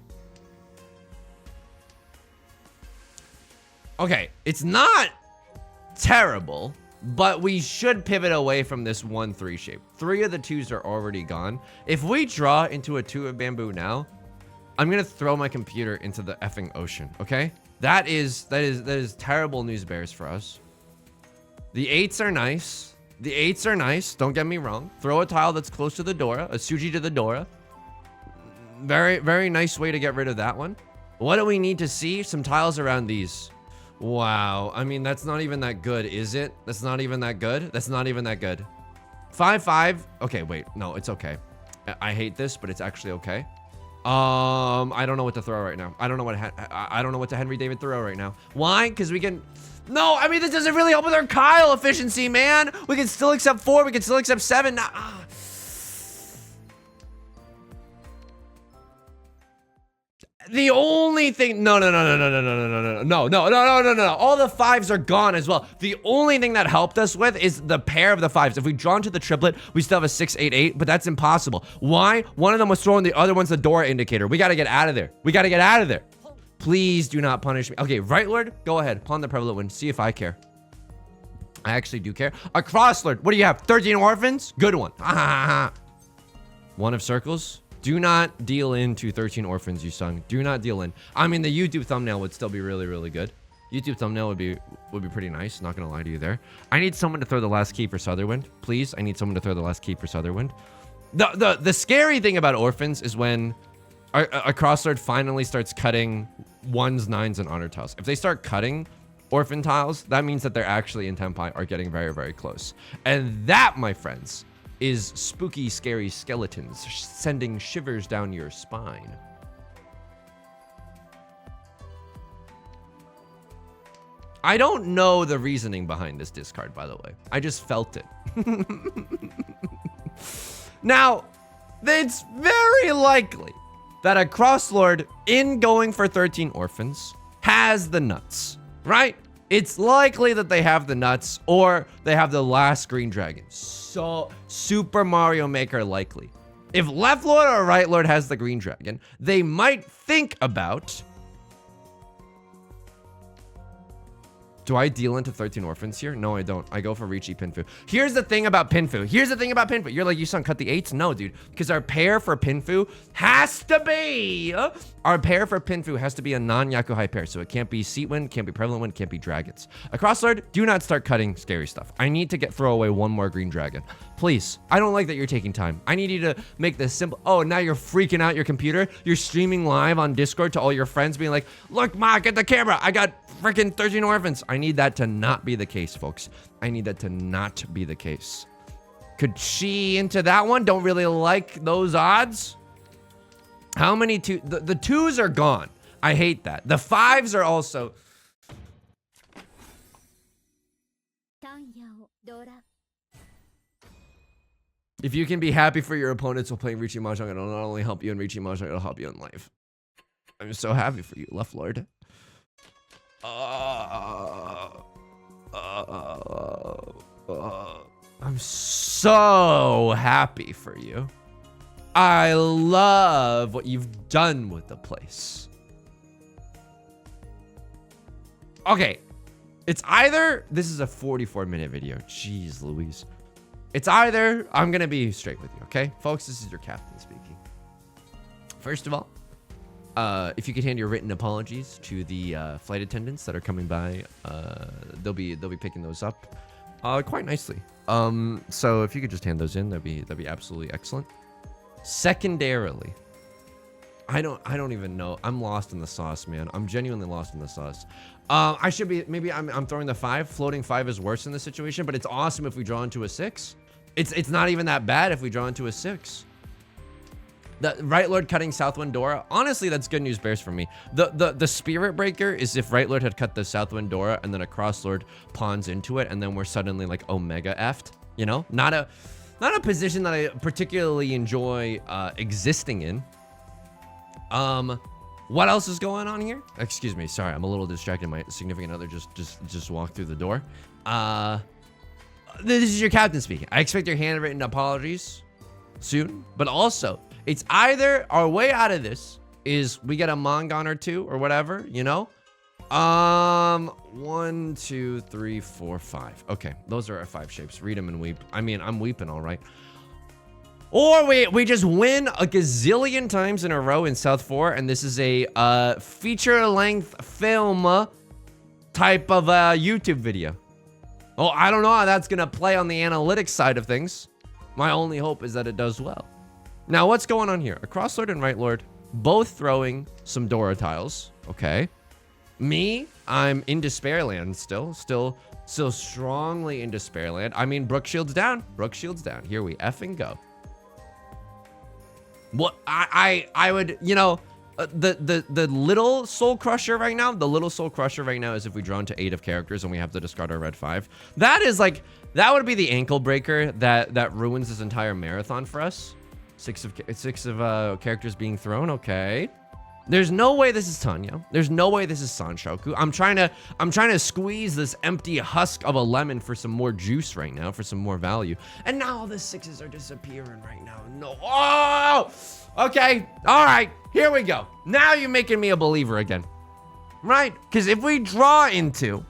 Okay, it's not terrible. But we should pivot away from this 1-3 shape. 3 of the 2s are already gone. If we draw into a 2 of bamboo now, I'm gonna throw my computer into the effing ocean, okay? That is terrible news bears for us. The 8s are nice. The 8s are nice, don't get me wrong. Throw a tile that's close to the Dora, a Suji to the Dora. Very, very nice way to get rid of that one. What do we need to see? Some tiles around these. Wow, I mean, that's not even that good, is it? That's not even that good? That's not even that good. 5-5. Okay, wait, no, it's okay. I hate this, but it's actually okay. I don't know what to throw right now. I don't know what to Henry David throw right now. Why? Because we can... No, I mean, this doesn't really help with our Kyle efficiency, man. We can still accept 4. We can still accept 7. The only thing, no. All the 5s are gone as well. The only thing that helped us with is the pair of the 5s. If we draw into the triplet, we still have a 6-8-8, but that's impossible. Why? One of them was throwing, the other one's the Dora indicator. We gotta get out of there. Please do not punish me. Okay, right, Lord, go ahead. Pawn the prevalent wind. See if I care. I actually do care. A cross, Lord. What do you have? 13 orphans? Good one. 1 of circles. Do not deal into 13 orphans, Yusong. Do not deal in. I mean, the YouTube thumbnail would still be really, really good. YouTube thumbnail would be pretty nice. Not gonna lie to you there. I need someone to throw the last key for Sutherwind. Please, I need someone to throw the last key for Sutherwind. The scary thing about orphans is when a crosslord finally starts cutting 1s, 9s, and honor tiles. If they start cutting orphan tiles, that means that they're actually in tenpai are getting very, very close. And that, my friends, is spooky, scary skeletons sending shivers down your spine. I don't know the reasoning behind this discard, by the way. I just felt it. Now, it's very likely that a crosslord in going for 13 orphans has the nuts, right? It's likely that they have the nuts or they have the last green dragon. So Super Mario Maker likely. If left lord or right lord has the green dragon, they might think about, do I deal into 13 orphans here? No, I don't. I go for Riichi Pinfu. Here's the thing about Pinfu. You're like, Yusong, cut the 8s? No, dude. Because our pair for Pinfu has to be... Our pair for Pinfu has to be a non-Yakuhai pair. So it can't be Seat Wind, can't be Prevalent Wind, can't be Dragons. A crosslord, do not start cutting scary stuff. I need to throw away 1 more green dragon. Please. I don't like that you're taking time. I need you to make this simple. Oh, now you're freaking out your computer. You're streaming live on Discord to all your friends being like, look, Ma, get the camera. I got freaking 13 orphans. I need that to not be the case, folks. I need that to not be the case. Could she into that one? Don't really like those odds. How many two? The 2s are gone. I hate that. The 5s are also. If you can be happy for your opponents while playing Riichi Mahjong, it'll not only help you in Riichi Mahjong, it'll help you in life. I'm so happy for you, left lord. I'm so happy for you. I love what you've done with the place. Okay. It's either, this is a 44-minute video. Jeez Louise. It's either, I'm going to be straight with you, okay? Folks, this is your captain speaking. First of all, if you could hand your written apologies to the flight attendants that are coming by, they'll be picking those up quite nicely. So if you could just hand those in, that'd be absolutely excellent. Secondarily, I don't even know. I'm lost in the sauce, man. I'm genuinely lost in the sauce. I should be, maybe I'm throwing the 5. Floating 5 is worse in this situation, but it's awesome if we draw into a 6. It's not even that bad if we draw into a 6. The Right Lord cutting Southwind Dora. Honestly, that's good news bears for me. The Spirit Breaker is if Right Lord had cut the Southwind Dora and then a Cross Lord pawns into it, and then we're suddenly like Omega effed. You know, not a position that I particularly enjoy existing in. What else is going on here? Excuse me, sorry, I'm a little distracted. My significant other just walked through the door. This is your captain speaking. I expect your handwritten apologies soon, but also it's either our way out of this is we get a Mongon or 2 or whatever, you know? 1, 2, 3, 4, 5. Okay, those are our 5 shapes. Read them and weep. I mean, I'm weeping all right. Or we just win a gazillion times in a row in South 4, and this is a feature-length film type of YouTube video. Oh, I don't know how that's gonna play on the analytics side of things. My only hope is that it does well. Now, what's going on here? A Cross Lord and Right Lord, both throwing some Dora tiles. Okay. Me, I'm in Despairland still strongly in Despairland. I mean, Brook Shield's down. Brook Shield's down. Here we effing go. What I would, you know, the little Soul Crusher right now, is if we draw into 8 of characters and we have to discard our red 5. That is like, that would be the ankle breaker that ruins this entire marathon for us. 6 of characters being thrown. Okay. There's no way this is Tanya. There's no way this is Sanshoku. I'm trying to squeeze this empty husk of a lemon for some more juice right now, for some more value. And now all the 6s are disappearing right now. No. Oh! Okay. All right. Here we go. Now you're making me a believer again. Right? Because if we draw into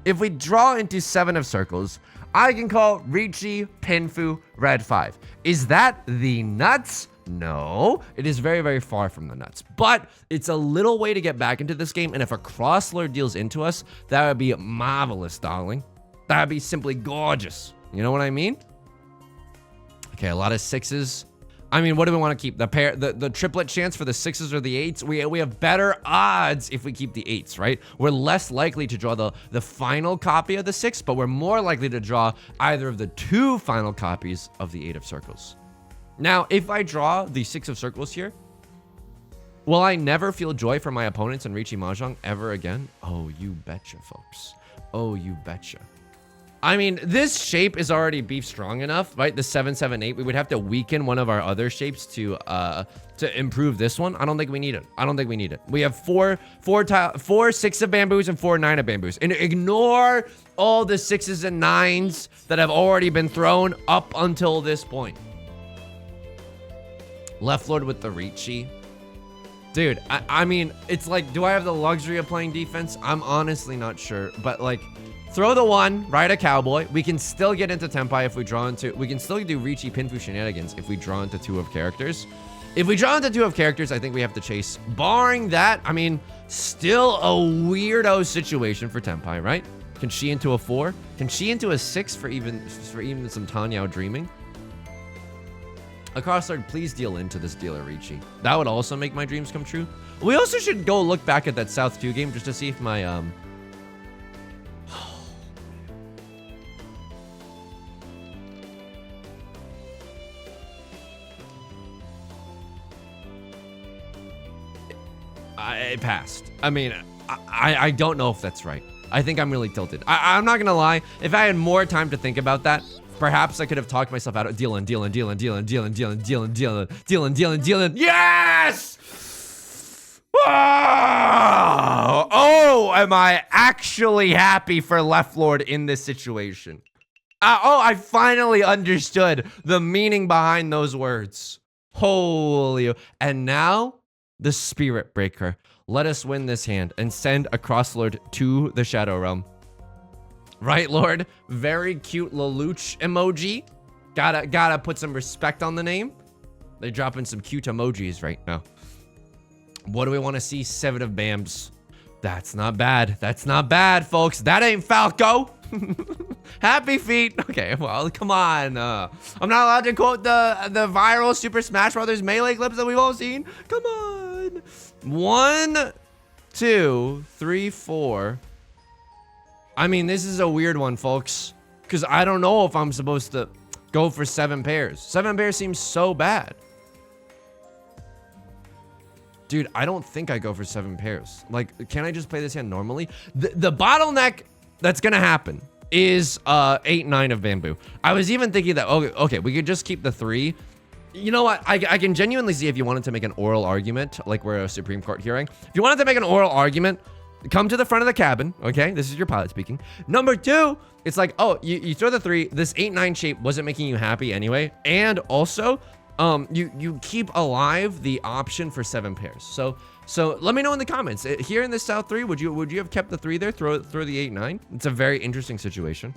7 of circles, I can call Riichi Pinfu red 5. Is that the nuts? No, it is very, very far from the nuts, but it's a little way to get back into this game. And if a Cross Lord deals into us, that would be marvelous, darling. That would be simply gorgeous. You know what I mean? Okay, a lot of 6s. I mean, what do we want to keep? The triplet chance for the 6s or the 8s? We have better odds if we keep the 8s, right? We're less likely to draw the final copy of the 6, but we're more likely to draw either of the 2 final copies of the 8 of circles. Now, if I draw the 6 of circles here, will I never feel joy for my opponents in Riichi Mahjong ever again? Oh, you betcha, folks. Oh, you betcha. I mean, this shape is already beef strong enough, right? The 7, 7, 8. We would have to weaken one of our other shapes to improve this one. I don't think we need it. We have 4 6 of bamboos and 4 9 of bamboos. And ignore all the 6s and 9s that have already been thrown up until this point. Left Lord with the Riichi. Dude, I mean, it's like, do I have the luxury of playing defense? I'm honestly not sure. But like, throw the 1, ride a cowboy. We can still get into tenpai if we draw into, we can still do Riichi Pinfu shenanigans if we draw into 2 of characters. If we draw into 2 of characters, I think we have to chase. Barring that, I mean, still a weirdo situation for tenpai, right? Can she into a 4? Can she into a 6 for even some Tanyao dreaming? A Cross Lord, please deal into this dealer Riichi. That would also make my dreams come true. We also should go look back at that South 2 game just to see if my I passed. I mean, I don't know if that's right. I think I'm really tilted. I'm not gonna lie. If I had more time to think about that, perhaps I could have talked myself out of dealing. Yes! Oh, am I actually happy for Left Lord in this situation? Oh, I finally understood the meaning behind those words. Holy. And now the Spirit Breaker. Let us win this hand and send a Crosslord to the Shadow Realm. Right, Lord? Very cute Lelouch emoji. Gotta put some respect on the name. They're dropping some cute emojis right now. What do we want to see? 7 of Bams. That's not bad. That's not bad, folks. That ain't Falco. Happy feet. Okay, well, come on. I'm not allowed to quote the viral Super Smash Brothers Melee clips that we've all seen. Come on. 1, 2, 3, 4. I mean, this is a weird one, folks, because I don't know if I'm supposed to go for 7 pairs. 7 pairs seems so bad. Dude, I don't think I go for 7 pairs. Like, can I just play this hand normally? The bottleneck that's gonna happen is 8, 9 of bamboo. I was even thinking that, okay, we could just keep the 3. You know what? I can genuinely see if you wanted to make an oral argument, like we're a Supreme Court hearing. If you wanted to make an oral argument, come to the front of the cabin, okay? This is your pilot speaking. Number 2, it's like, oh, you throw the 3. This 8, 9 shape wasn't making you happy anyway. And also, you keep alive the option for 7 pairs. So let me know in the comments. Here in this South 3, would you have kept the 3 there? Throw the 8, 9? It's a very interesting situation.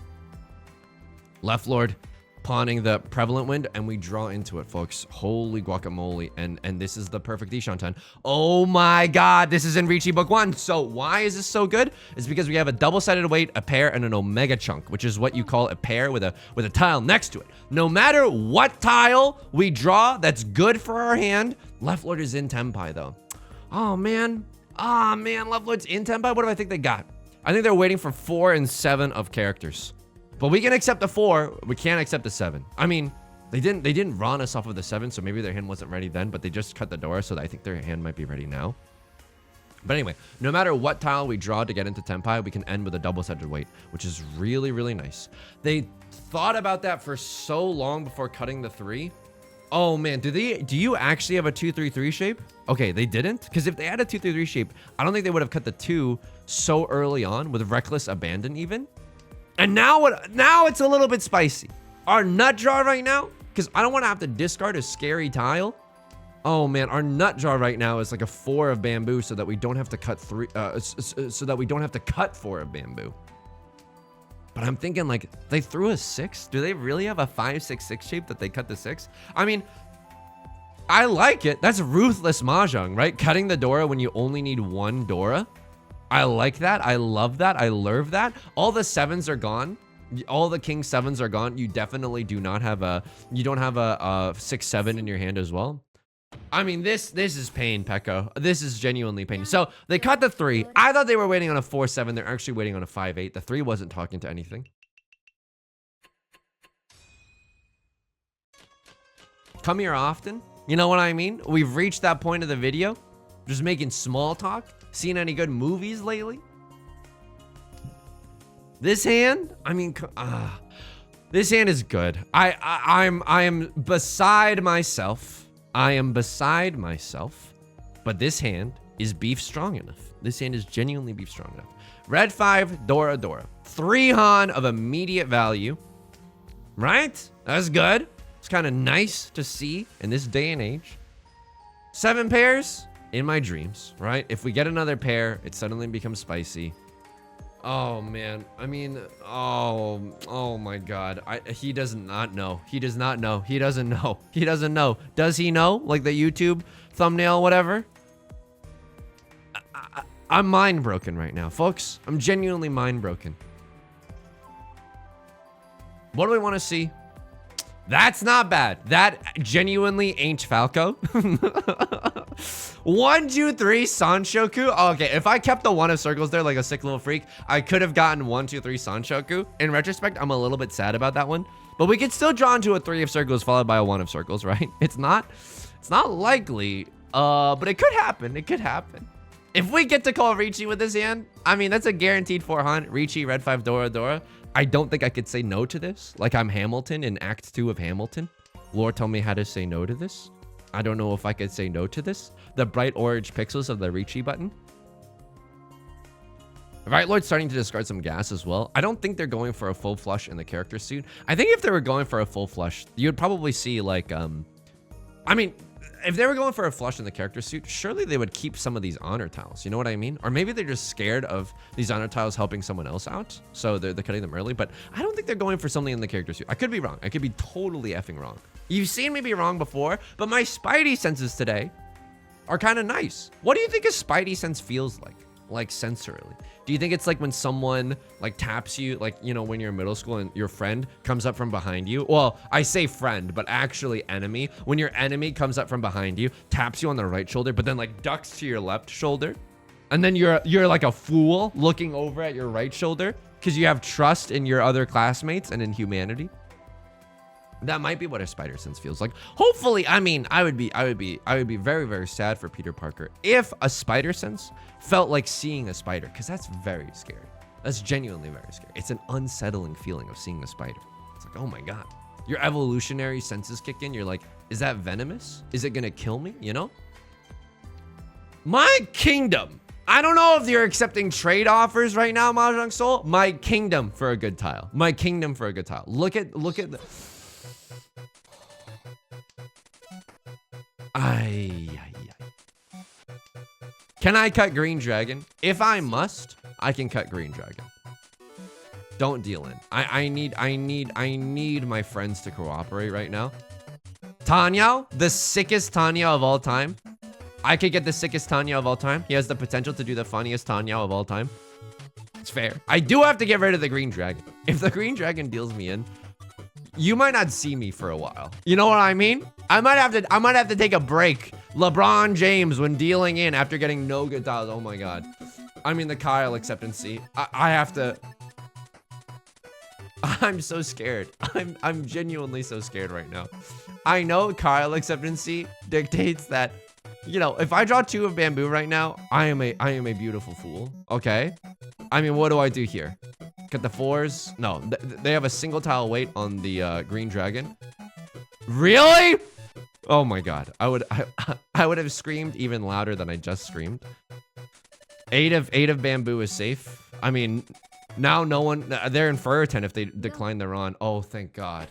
Left Lord pawning the Prevalent Wind, and we draw into it, folks. Holy guacamole. And this is the perfect Ishantan. Oh my god, this is in Riichi Book 1. So why is this so good? It's because we have a double-sided weight, a pair, and an omega chunk, which is what you call a pair with a tile next to it. No matter what tile we draw that's good for our hand, Left Lord is in tenpai though. Oh man. Left Lord's in tenpai. What do I think they got? I think they're waiting for 4 and 7 of characters. But we can accept the 4, we can't accept the 7. I mean, they didn't run us off of the 7, so maybe their hand wasn't ready then, but they just cut the door, so I think their hand might be ready now. But anyway, no matter what tile we draw to get into tenpai, we can end with a double-sided weight, which is really, really nice. They thought about that for so long before cutting the 3. Oh man, do you actually have a 2-3-3 shape? Okay, they didn't, because if they had a 2-3-3 shape, I don't think they would have cut the 2 so early on with reckless abandon even. And now it's a little bit spicy. Our nut draw right now, because I don't want to have to discard a scary tile. Oh man, our nut draw right now is like a 4 of bamboo, so that we don't have to cut 3. So that we don't have to cut 4 of bamboo. But I'm thinking like they threw a 6. Do they really have a 5-6-6 shape that they cut the 6? I mean, I like it. That's ruthless mahjong, right? Cutting the Dora when you only need 1 Dora. I like that. I love that. I love that. All the 7s are gone. All the king 7s are gone. You definitely do not have you don't have a 6-7 in your hand as well. I mean, this is pain, Pekko. This is genuinely pain. So they cut the 3. I thought they were waiting on a 4-7. They're actually waiting on a 5-8. The 3 wasn't talking to anything. Come here often. You know what I mean? We've reached that point of the video. Just making small talk. Seen any good movies lately? This hand, I mean, this hand is good. I am beside myself. I am beside myself. But this hand is beef strong enough. This hand is genuinely beef strong enough. Red 5, Dora Dora. 3 Han of immediate value. Right? That's good. It's kind of nice to see in this day and age. 7 pairs. In my dreams, right? If we get another pair, it suddenly becomes spicy. Oh man, I mean, oh my god. He does not know. He does not know. He doesn't know. He doesn't know. Does he know? Like the YouTube thumbnail, whatever? I'm mind broken right now, folks. I'm genuinely mind broken. What do we want to see? That's not bad. That genuinely ain't Falco. 1, 2, 3 Sanshoku. Oh, okay, if I kept the 1 of circles there like a sick little freak, I could have gotten 1, 2, 3 Sanshoku. In retrospect, I'm a little bit sad about that one. But we could still draw into a 3 of circles followed by a 1 of circles, right? It's not likely, but it could happen. It could happen. If we get to call Riichi with this hand, I mean, that's a guaranteed 4 hunt. Riichi, red 5, Dora Dora. I don't think I could say no to this. Like I'm Hamilton in Act 2 of Hamilton. Lord, tell me how to say no to this. I don't know if I could say no to this. The bright orange pixels of the Riichi button. Right, Lord's starting to discard some gas as well. I don't think they're going for a full flush in the character suit. I think if they were going for a full flush, you'd probably see like, I mean, if they were going for a flush in the character suit, surely they would keep some of these honor tiles. You know what I mean? Or maybe they're just scared of these honor tiles helping someone else out, so they're cutting them early. But I don't think they're going for something in the character suit. I could be wrong. I could be totally effing wrong. You've seen me be wrong before, but my spidey senses today are kind of nice. What do you think a spidey sense feels like sensorily? Do you think it's like when someone like taps you, like, you know, when you're in middle school and your friend comes up from behind you? Well, I say friend, but actually enemy. When your enemy comes up from behind you, taps you on the right shoulder, but then like ducks to your left shoulder. And then you're like a fool looking over at your right shoulder because you have trust in your other classmates and in humanity. That might be what a spider sense feels like. Hopefully, I mean, I would be very, very sad for Peter Parker if a spider sense felt like seeing a spider, because that's very scary. That's genuinely very scary. It's an unsettling feeling of seeing a spider. It's like, oh my God. Your evolutionary senses kick in. You're like, is that venomous? Is it gonna kill me? You know? My kingdom. I don't know if you're accepting trade offers right now, Mahjong Soul. My kingdom for a good tile. My kingdom for a good tile. Look at the... Can I cut Green Dragon? If I must, I can cut Green Dragon. Don't deal in. I need my friends to cooperate right now. Tenhou, the sickest Tenhou of all time. I could get the sickest Tenhou of all time. He has the potential to do the funniest Tenhou of all time. It's fair. I do have to get rid of the Green Dragon. If the Green Dragon deals me in, you might not see me for a while. You know what I mean? I might have to take a break. LeBron James when dealing in after getting no good tiles. Oh my God. I mean the Kyle acceptancy. I have to. I'm so scared. I'm genuinely so scared right now. I know Kyle acceptancy dictates that, you know, if I draw 2 of bamboo right now, I am a beautiful fool. Okay. I mean, what do I do here? Get the 4s? No, they have a single tile weight on the Green Dragon. Really? Oh my God. I would have screamed even louder than I just screamed. 8 of bamboo is safe. I mean, now no one, they're in Furten if they decline their on. Oh, thank God.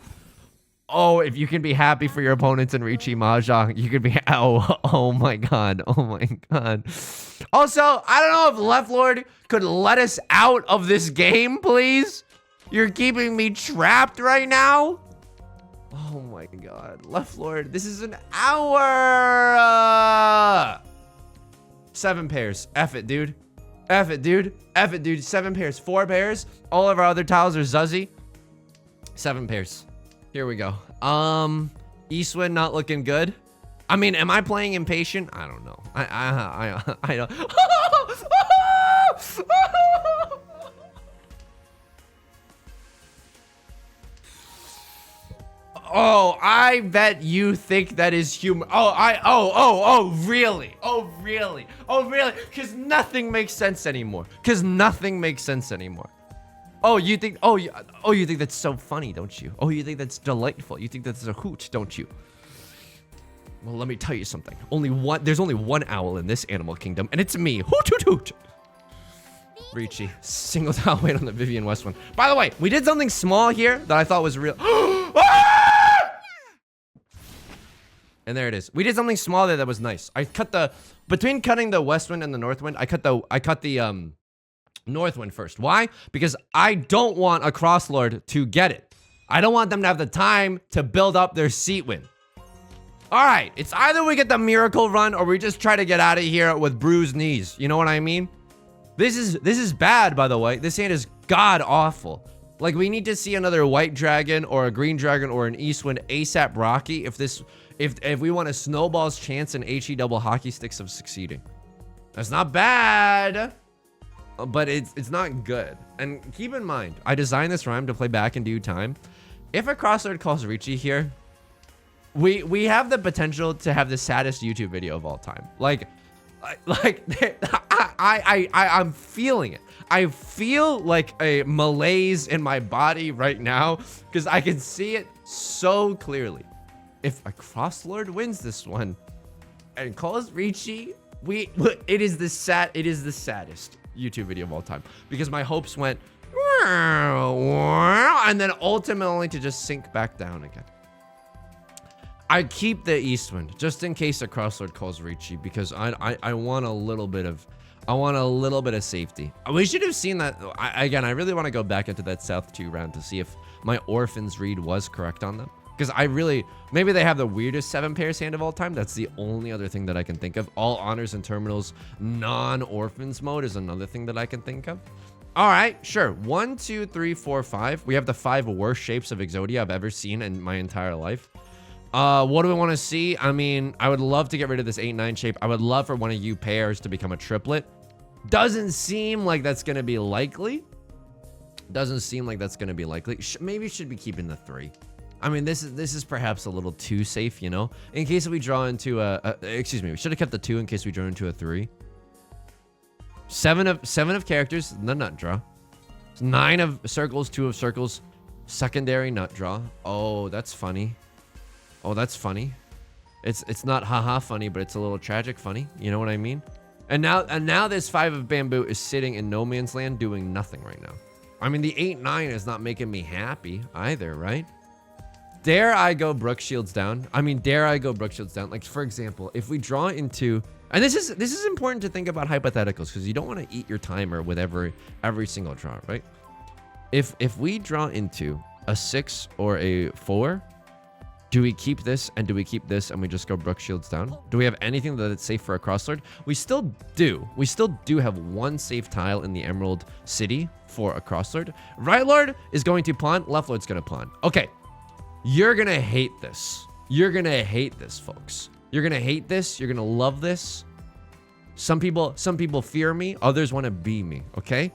Oh, if you can be happy for your opponents in Riichi Mahjong, you could be, oh my God. Oh my God. Also, I don't know if Left Lord could let us out of this game, please. You're keeping me trapped right now. Oh my God. Left Lord, this is an hour. 7 pairs. F it, dude. F it, dude. F it, dude. 7 pairs. 4 pairs. All of our other tiles are Zuzzy. 7 pairs. Here we go. Eastwind not looking good. I mean, am I playing impatient? I don't know. I don't. Oh, I bet you think that is humor. Oh, really? Oh, really? Oh, really? Because nothing makes sense anymore. Because nothing makes sense anymore. Oh, you think, you think that's so funny, don't you? Oh, you think that's delightful. You think that's a hoot, don't you? Well, let me tell you something. There's only one owl in this animal kingdom, and it's me. Hoot, hoot, hoot. Riichi, single tile weight on the Vivian West one. By the way, we did something small here that I thought was real. And there it is. We did something small there that was nice. I cut between cutting the West Wind and the North Wind, I cut the North Wind first. Why? Because I don't want a Crosslord to get it. I don't want them to have the time to build up their seat win. All right, it's either we get the miracle run or we just try to get out of here with bruised knees. You know what I mean? This is bad, by the way. This hand is god awful. Like, we need to see another white dragon or a green dragon or an Eastwind ASAP Rocky if we want a snowball's chance in HE double hockey sticks of succeeding. That's not bad, but it's not good. And keep in mind, I designed this rhyme to play back in due time. If a Crosslord calls Riichi here, we have the potential to have the saddest YouTube video of all time. I'm feeling it. I feel like a malaise in my body right now because I can see it so clearly. If a Crosslord wins this one and calls Riichi, it is the saddest YouTube video of all time because my hopes went and then ultimately to just sink back down again. I keep the Eastwind just in case a Crosslord calls Riichi because I want a little bit of safety. We should have seen that. Again, I really want to go back into that South 2 round to see if my Orphans read was correct on them. Because maybe they have the weirdest 7 pairs hand of all time. That's the only other thing that I can think of. All honors and terminals, non-Orphans mode is another thing that I can think of. All right, sure. 1, 2, 3, 4, 5. We have the 5 worst shapes of Exodia I've ever seen in my entire life. What do we want to see? I mean, I would love to get rid of this 8-9 shape. I would love for one of you pairs to become a triplet. Doesn't seem like that's going to be likely. Doesn't seem like that's going to be likely. Maybe should be keeping the 3. I mean, this is perhaps a little too safe, you know? In case we draw into excuse me, we should have kept the 2 in case we draw into a 3. 7 of characters, the nut draw. 9 of circles, 2 of circles. Secondary nut draw. Oh, that's funny. Oh, that's funny. It's not haha funny, but it's a little tragic funny. You know what I mean? And now this 5 of bamboo is sitting in no man's land doing nothing right now. I mean, the 8-9 is not making me happy either, right? Dare I go Brook Shields down? I mean, dare I go Brook Shields down? Like, for example, if we draw into... And this is important to think about hypotheticals because you don't want to eat your timer with every single draw, right? If we draw into a 6 or a 4, do we keep this and do we keep this and we just go Brook Shields down? Do we have anything that's safe for a Crosslord? We still do. We still do have 1 safe tile in the Emerald City for a Crosslord. Right Lord is going to pawn. Left Lord's going to pawn. Okay. You're going to hate this. You're going to hate this, folks. You're going to hate this. You're going to love this. Some people fear me. Others want to be me. Okay.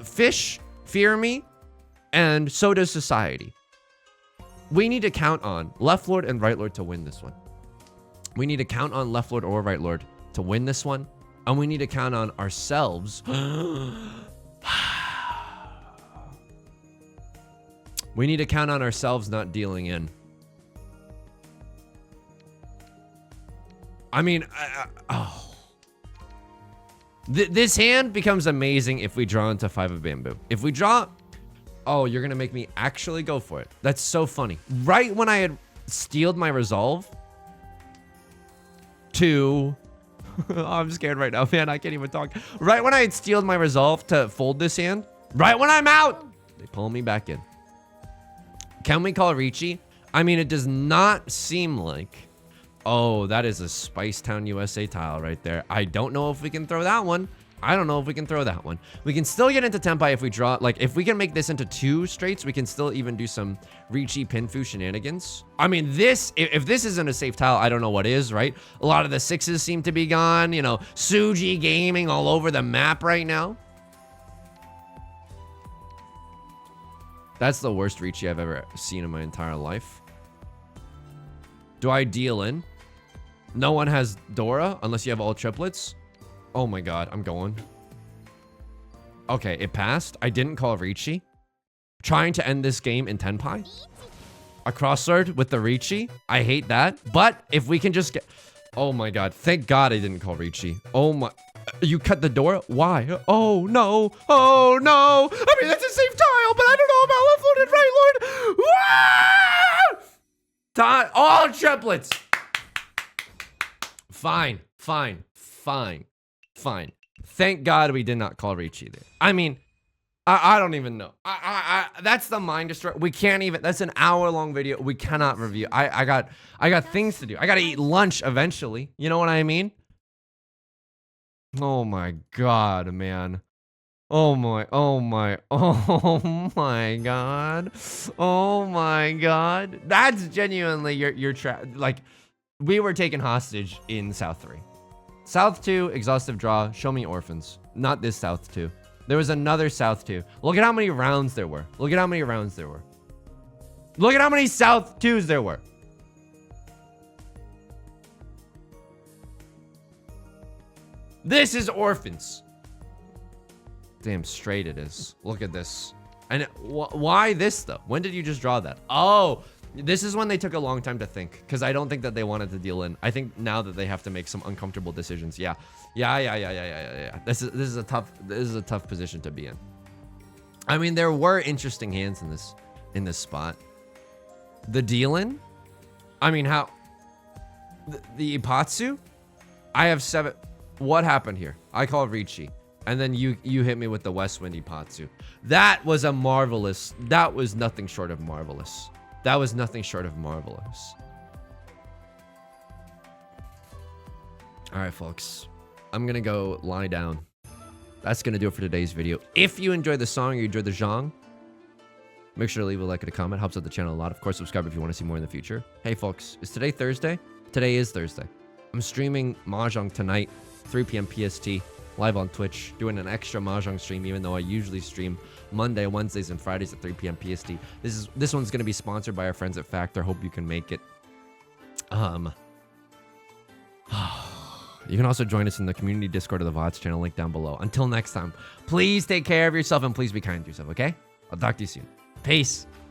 Fish fear me. And so does society. We need to count on Left Lord and Right Lord to win this one. We need to count on Left Lord or Right Lord to win this one. And we need to count on ourselves. We need to count on ourselves not dealing in. I mean, this hand becomes amazing if we draw into 5 of bamboo. If we draw... Oh, you're going to make me actually go for it. That's so funny. Right when I had steeled my resolve to... Oh, I'm scared right now, man. I can't even talk. Right when I had steeled my resolve to fold this hand, right when I'm out, they pull me back in. Can we call Riichi? I mean, it does not seem like... Oh, that is a Spice Town USA tile right there. I don't know if we can throw that one. I don't know if we can throw that one. We can still get into Tenpai if we draw... Like, if we can make this into 2 straights, we can still even do some Riichi Pinfu shenanigans. I mean, this... If this isn't a safe tile, I don't know what is, right? A lot of the 6s seem to be gone. You know, Suji gaming all over the map right now. That's the worst Riichi I've ever seen in my entire life. Do I deal in? No one has Dora unless you have all triplets. Oh my god, I'm going. Okay, it passed. I didn't call Riichi. Trying to end this game in Tenpai. A Crosslord with the Riichi. I hate that. But if we can just get... Oh my god. Thank god I didn't call Riichi. Oh my... You cut the door? Why? Oh no. Oh no. I mean, that's a safe tile, but I don't know about Left Lord and Right Lord. All triplets. Fine. Thank God we did not call Riichi there. I mean, I don't even know. That's the mind destroy. We can't even. That's an hour-long video. We cannot review. I got things to do. I gotta eat lunch eventually. You know what I mean? Oh my god, man. Oh my god. Oh my god. That's genuinely your like we were taken hostage in South 3. South 2, exhaustive draw, show me orphans. Not this South 2. There was another South 2. Look at how many rounds there were. Look at how many rounds there were. Look at how many South 2s there were. This is orphans. Damn straight it is. Look at this. And why this though? When did you just draw that? Oh, this is when they took a long time to think, because I don't think that they wanted to deal in. I think now that they have to make some uncomfortable decisions. Yeah. This is a tough position to be in. I mean, there were interesting hands in this spot. The deal in. I mean, how? The Ipatsu? I have 7. What happened here? I call Riichi. And then you hit me with the West Wind Ipatsu. That was a marvelous. That was nothing short of marvelous. That was nothing short of marvelous. All right, folks. I'm going to go lie down. That's going to do it for today's video. If you enjoyed the song or you enjoyed the genre, make sure to leave a like and a comment. Helps out the channel a lot. Of course, subscribe if you want to see more in the future. Hey, folks. Is today Thursday? Today is Thursday. I'm streaming Mahjong tonight, 3 p.m. PST, live on Twitch, doing an extra Mahjong stream, even though I usually stream Monday, Wednesdays, and Fridays at 3 p.m. PST. This one's going to be sponsored by our friends at Factor. Hope you can make it. You can also join us in the community Discord of the VODs channel, link down below. Until next time, please take care of yourself and please be kind to yourself, okay? I'll talk to you soon. Peace.